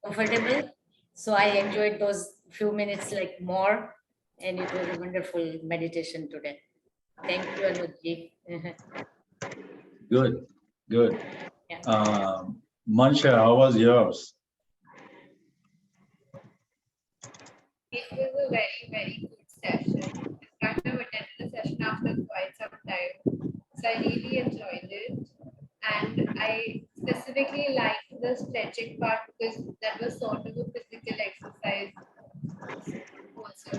comfortable. So I enjoyed those few minutes more, and it was a wonderful meditation today. Thank you, Anuji. Good, good. Yeah. Mansha, how was yours? It was a very, very good session. I kind of attended the session after quite some time. So I really enjoyed it. And I specifically liked the stretching part because that was sort of a physical exercise also.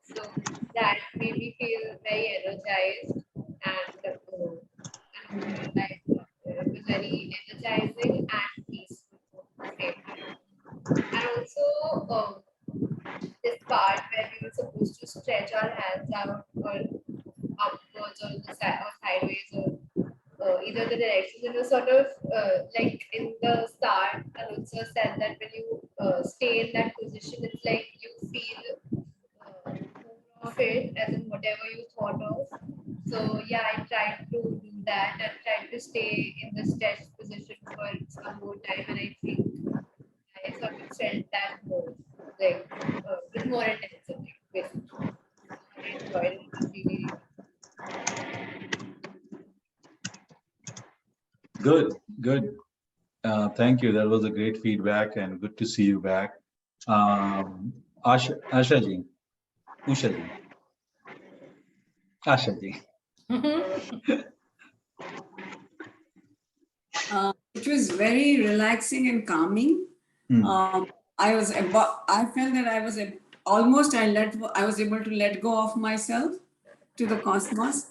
So that made me feel very energized, and it was very energizing and peaceful at the same time. And also this part where we were supposed to stretch our hands out or upwards or sideways, or either the directions sort of like in the start, Anuj sir said that when you stay in that position, it's like you feel more of it as in whatever you thought of. So yeah, I tried to do that and tried to stay in the stretched position for some more time, and I think I sort of felt that more, like with more intensity, basically. I enjoyed it. It was really, Good, good. Thank you. That was a great feedback and good to see you back. Asha ji, Usha ji, Asha ji. It was very relaxing and calming. I felt that I was I was able to let go of myself to the cosmos.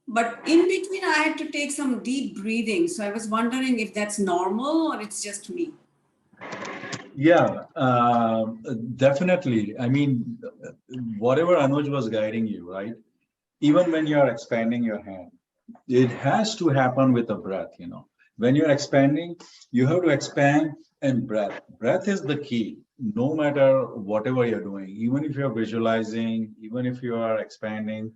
But in between, I had to take some deep breathing. So I was wondering if that's normal or it's just me. Yeah, definitely. I mean, whatever Anuj was guiding you, right? Even when you're expanding your hand, it has to happen with a breath, you know. When you're expanding, you have to expand and breath. Breath is the key, no matter whatever you're doing, even if you're visualizing, even if you are expanding.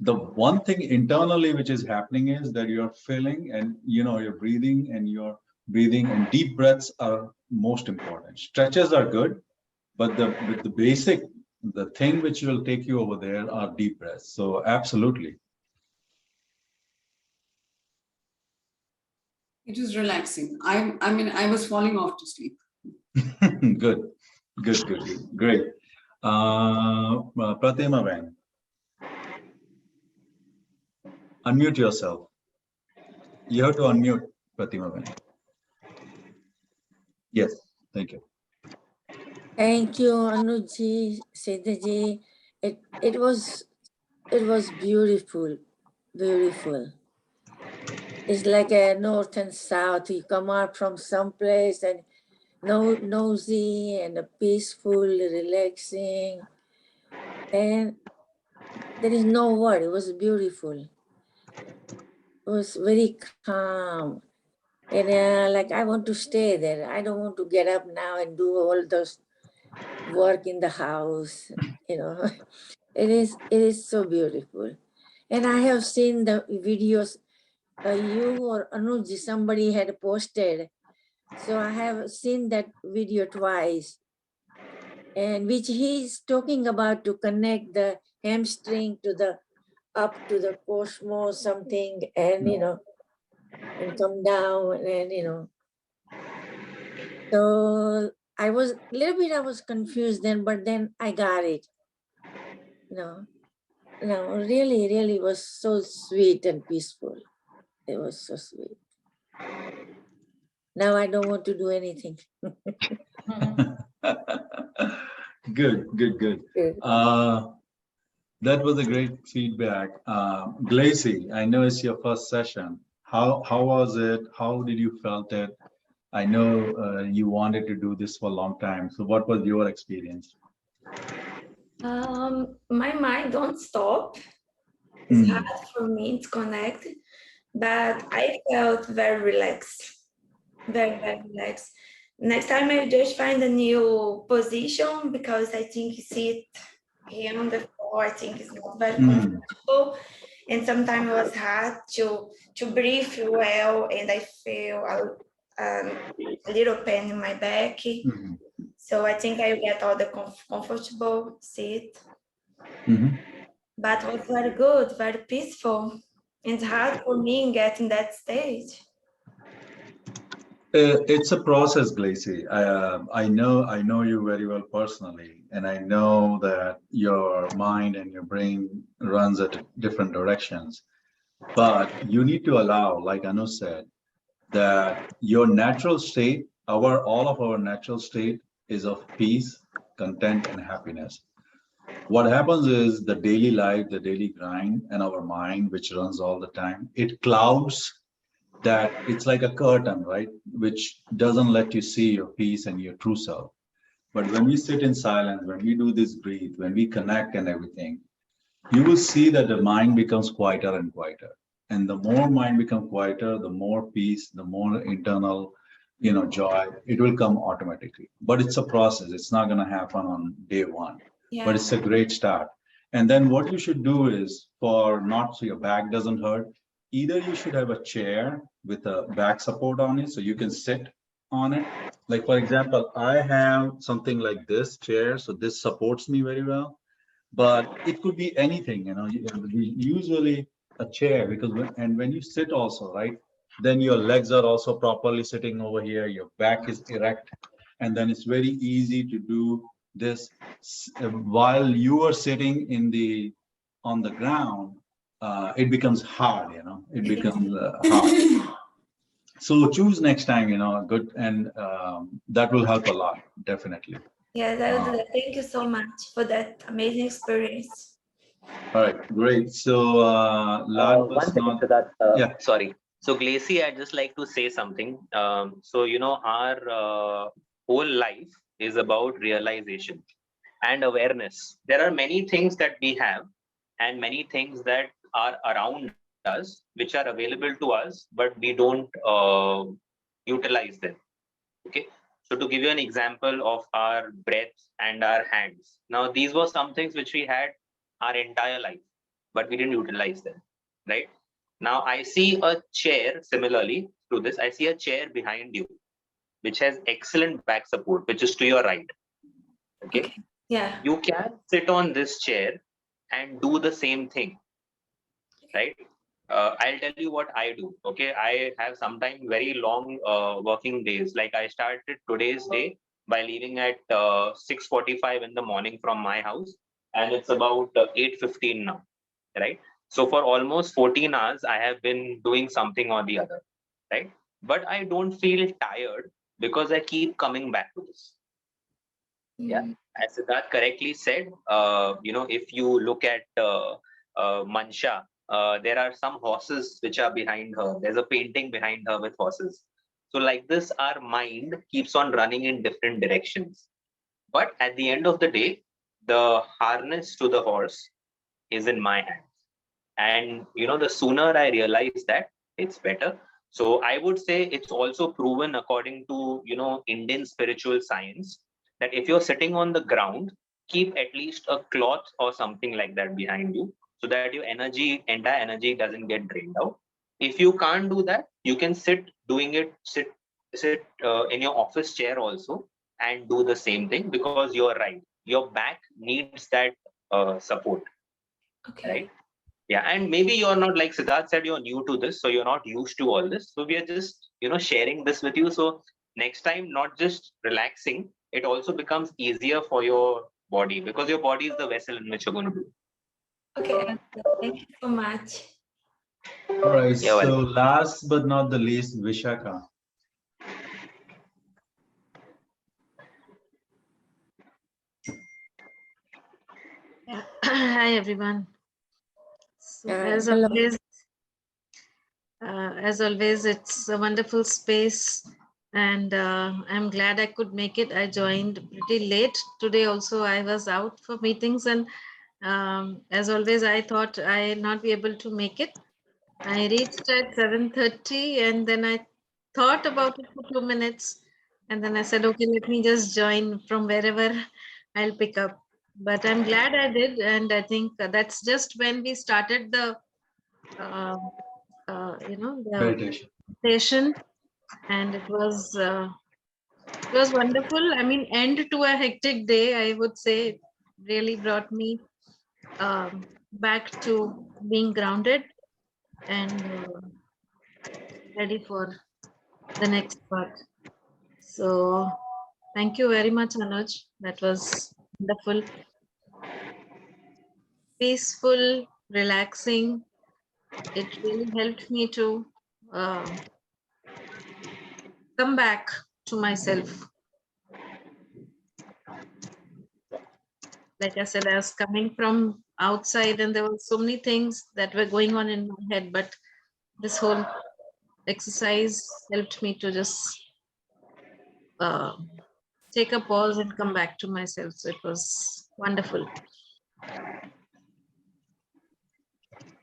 The one thing internally which is happening is that you're feeling and you're breathing and deep breaths are most important. Stretches are good, but the thing which will take you over there are deep breaths. So absolutely. It was relaxing. I mean, I was falling off to sleep. Good, great. Pratima Van, unmute yourself. You have to unmute, Pratima Van. Yes, thank you. Thank you, Anuji, Siddhaji. It was beautiful, beautiful. It's like a north and south. You come out from someplace and nosy and peaceful, relaxing, and there is no word. It was beautiful. It was very calm. And like I want to stay there. I don't want to get up now and do all those work in the house. It is so beautiful. And I have seen the videos you or Anuj, somebody had posted. So I have seen that video twice, and which he's talking about to connect the hamstring to the up to the cosmos something, and and come down, and so I was a little bit, I was confused then, but then I got it. No, really, really was so sweet and peaceful. It was so sweet. Now I don't want to do anything. Good. That was a great feedback. Glacy, I know it's your first session. How was it? How did you felt it? I know you wanted to do this for a long time. So what was your experience? My mind don't stop. It's hard for me to connect, but I felt very relaxed. Very, very relaxed. Next time I just find a new position because I think sit here on the floor, I think it's not very comfortable. And sometimes it was hard to breathe well, and I feel a little pain in my back. So I think I get all the comfortable seat. But it was very good, very peaceful. It's hard for me getting that stage. It's a process, Glacy. I know you very well personally, and I know that your mind and your brain runs at different directions. But you need to allow, like Anu said, that your natural state, all of our natural state is of peace, content, and happiness. What happens is the daily life, the daily grind, and our mind, which runs all the time, it clouds that. It's like a curtain, right? Which doesn't let you see your peace and your true self. But when we sit in silence, when we do this breathe, when we connect and everything, you will see that the mind becomes quieter and quieter. And the more mind become quieter, the more peace, the more internal, joy, it will come automatically. But it's a process. It's not going to happen on day one, but it's a great start. And then what you should do is, for not so your back doesn't hurt, either you should have a chair with a back support on it so you can sit on it. Like, for example, I have something like this chair, so this supports me very well. But it could be anything, usually a chair, because when you sit also, right, then your legs are also properly sitting over here, your back is erect, and then it's very easy to do this while you are sitting on the ground. It becomes hard, it becomes hard. So choose next time, good, and that will help a lot, definitely. Yeah, thank you so much for that amazing experience. All right, great. So, last One but second, not, Siddharth. yeah. Sorry. So, Glacy, I'd just like to say something. Our whole life is about realization and awareness. There are many things that we have and many things that are around us, which are available to us, but we don't utilize them. Okay. So, to give you an example of our breath and our hands. Now, these were some things which we had our entire life, but we didn't utilize them, right? Now I see a chair similarly to this. I see a chair behind you, which has excellent back support, which is to your right. Okay. Yeah. You can sit on this chair and do the same thing, right? I'll tell you what I do. Okay. I have sometimes very long working days. Like I started today's day by leaving at 6:45 in the morning from my house, and it's about 8:15 now, right? So for almost 14 hours, I have been doing something or the other, right? But I don't feel tired because I keep coming back to this. Yeah, as Siddharth correctly said, if you look at Mansha, there are some horses which are behind her. There's a painting behind her with horses. So like this, our mind keeps on running in different directions. But at the end of the day, the harness to the horse is in my hands. And the sooner I realize that, it's better. So I would say it's also proven according to Indian spiritual science that if you're sitting on the ground, keep at least a cloth or something like that behind you so that your entire energy doesn't get drained out. If you can't do that, you can sit in your office chair also and do the same thing, because you're right, your back needs that support. Okay. Right. Yeah, and maybe you're not, like Siddharth said, you're new to this, so you're not used to all this. So we are just, sharing this with you. So next time, not just relaxing, it also becomes easier for your body, because your body is the vessel in which you're going to do. Okay, thank you so much. All right. You're So welcome. last but not the least, Vishaka. Yeah. Hi, everyone. So Hello. as always, it's a wonderful space, and I'm glad I could make it. I joined pretty late today. Also, I was out for meetings, and as always, I thought I'd not be able to make it. I reached at 7:30, and then I thought about it for 2 minutes, and then I said, okay, let me just join from wherever I'll pick up. But I'm glad I did, and I think that's just when we started the the Meditation. session, and it was wonderful. I mean, end to a hectic day, I would say. It really brought me back to being grounded and ready for the next part. So thank you very much, Anuj. That was wonderful, peaceful, relaxing. It really helped me to come back to myself. Like I said, I was coming from outside and there were so many things that were going on in my head, but this whole exercise helped me to just take a pause and come back to myself. So it was wonderful.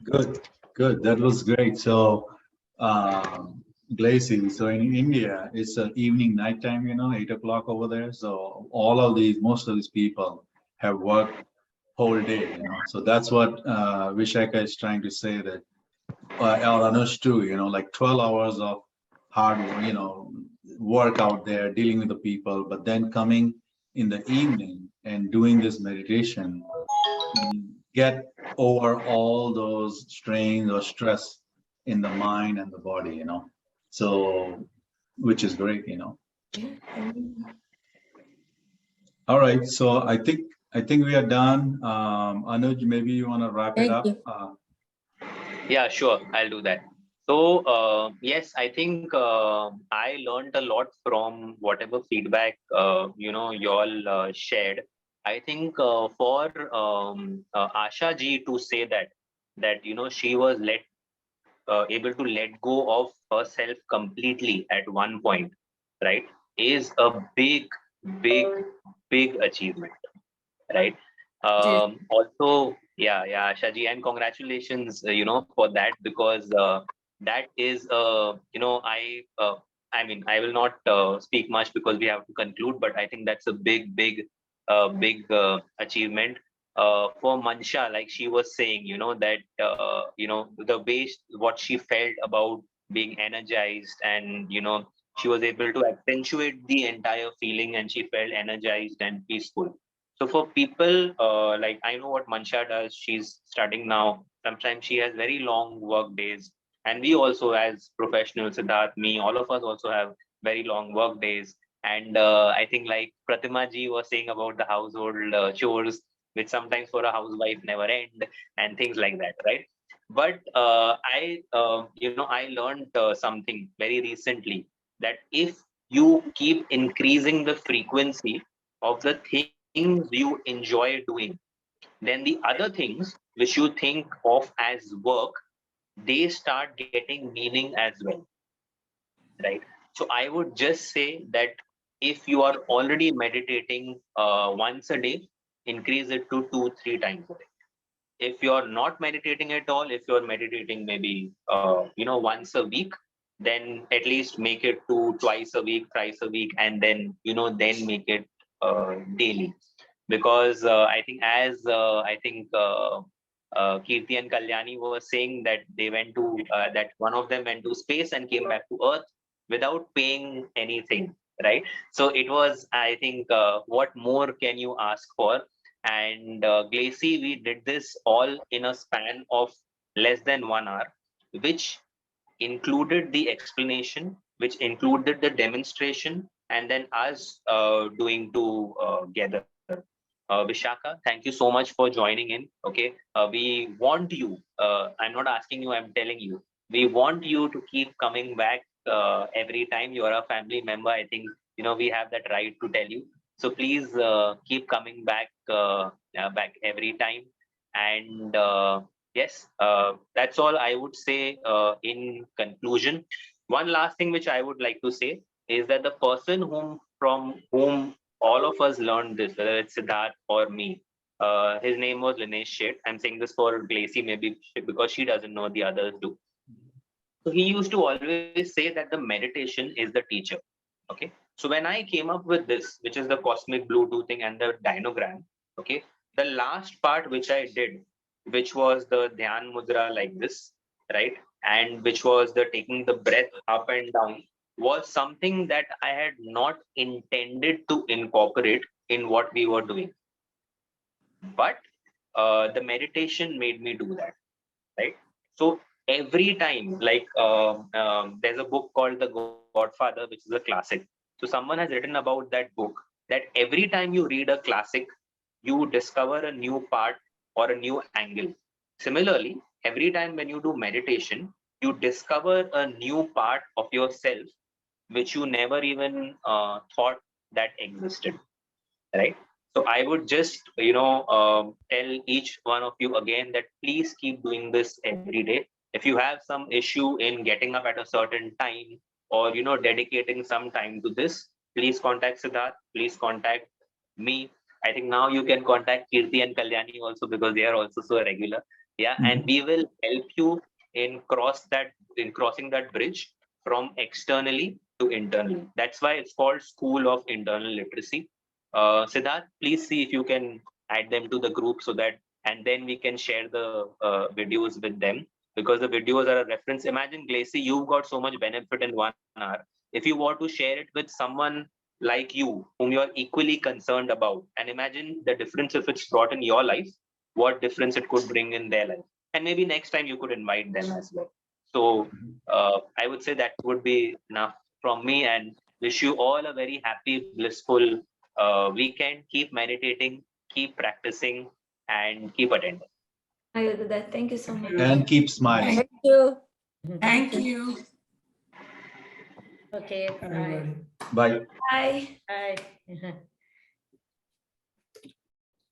Good. Good. That was great. So, Glacy, so in India, it's an evening, nighttime, 8 o'clock over there. So most of these people have worked whole day, So that's what Vishaka is trying to say that, or Anush too, like 12 hours of hard, work out there dealing with the people, but then coming in the evening and doing this meditation, get over all those strains or stress in the mind and the body, So, which is great. All right, so I think we are done. Anuj, maybe you want to wrap it Thank up. you. Yeah, sure. I'll do that. So, yes, I think I learned a lot from whatever feedback, you all shared. I think for Asha ji to say that, she was able to let go of herself completely at one point, right, is a big, big, big achievement, right? Yes. Also, yeah, Shaji, and congratulations, for that, because that is, I mean, I will not speak much because we have to conclude, but I think that's a big, big, big achievement. For Mansha, like she was saying, that, the way what she felt about being energized, and, she was able to accentuate the entire feeling, and she felt energized and peaceful. So for people, like I know what Mansha does, she's studying now. Sometimes she has very long work days. And we also, as professionals, Siddharth, me, all of us also have very long work days. And I think like Pratima ji was saying about the household chores, which sometimes for a housewife never end, and things like that, right? But I learned something very recently, that if you keep increasing the frequency of the things you enjoy doing, then the other things which you think of as work, they start getting meaning as well, right? So I would just say that if you are already meditating once a day, increase it to 2-3 times a day. If you're not meditating at all, if you're meditating maybe once a week, then at least make it to twice a week, thrice a week, and then then make it daily. Because I think, as Kirti and Kalyani were saying, that they went to that one of them went to space and came back to Earth without paying anything, right? So it was, I think, what more can you ask for? And Glacy, we did this all in a span of less than 1 hour, which included the explanation, which included the demonstration, and then us doing together. Vishaka, thank you so much for joining in. Okay, we want you. I'm not asking you. I'm telling you. We want you to keep coming back every time. You are a family member. I think we have that right to tell you. So please keep coming back every time. And yes, that's all I would say in conclusion. One last thing which I would like to say is that the person from whom all of us learned this, whether it's Siddharth or me, his name was Linesh Sheth. I'm saying this for Glacy, maybe because she doesn't know, the others do. So he used to always say that the meditation is the teacher. Okay. So when I came up with this, which is the cosmic Bluetoothing and the dynogram, okay, the last part which I did, which was the Dhyan Mudra like this, right? And which was the taking the breath up and down, was something that I had not intended to incorporate in what we were doing. But the meditation made me do that, right? So every time, like there's a book called The Godfather, which is a classic. So someone has written about that book, that every time you read a classic, you discover a new part or a new angle. Similarly, every time when you do meditation, you discover a new part of yourself which you never even thought that existed, right? So I would just tell each one of you again that please keep doing this every day. If you have some issue in getting up at a certain time, or dedicating some time to this, please contact Siddharth, please contact me. I think now you can contact Kirti and Kalyani also, because they are also so regular. Yeah. And we will help you in crossing that bridge from externally to internally. That's why it's called School of Internal Literacy. Siddharth, please see if you can add them to the group so that, and then we can share the videos with them, because the videos are a reference. Imagine, Glacy, you've got so much benefit in 1 hour. If you want to share it with someone like you, whom you're equally concerned about, and imagine the difference if it's brought in your life, what difference it could bring in their life. And maybe next time you could invite them as well. So I would say that would be enough from me, and wish you all a very happy, blissful weekend. Keep meditating, keep practicing, and keep attending. I will do that. Thank you so much. And keep smiling. Thank you. Thank you. Okay, bye. Everybody. Bye. Bye. Bye.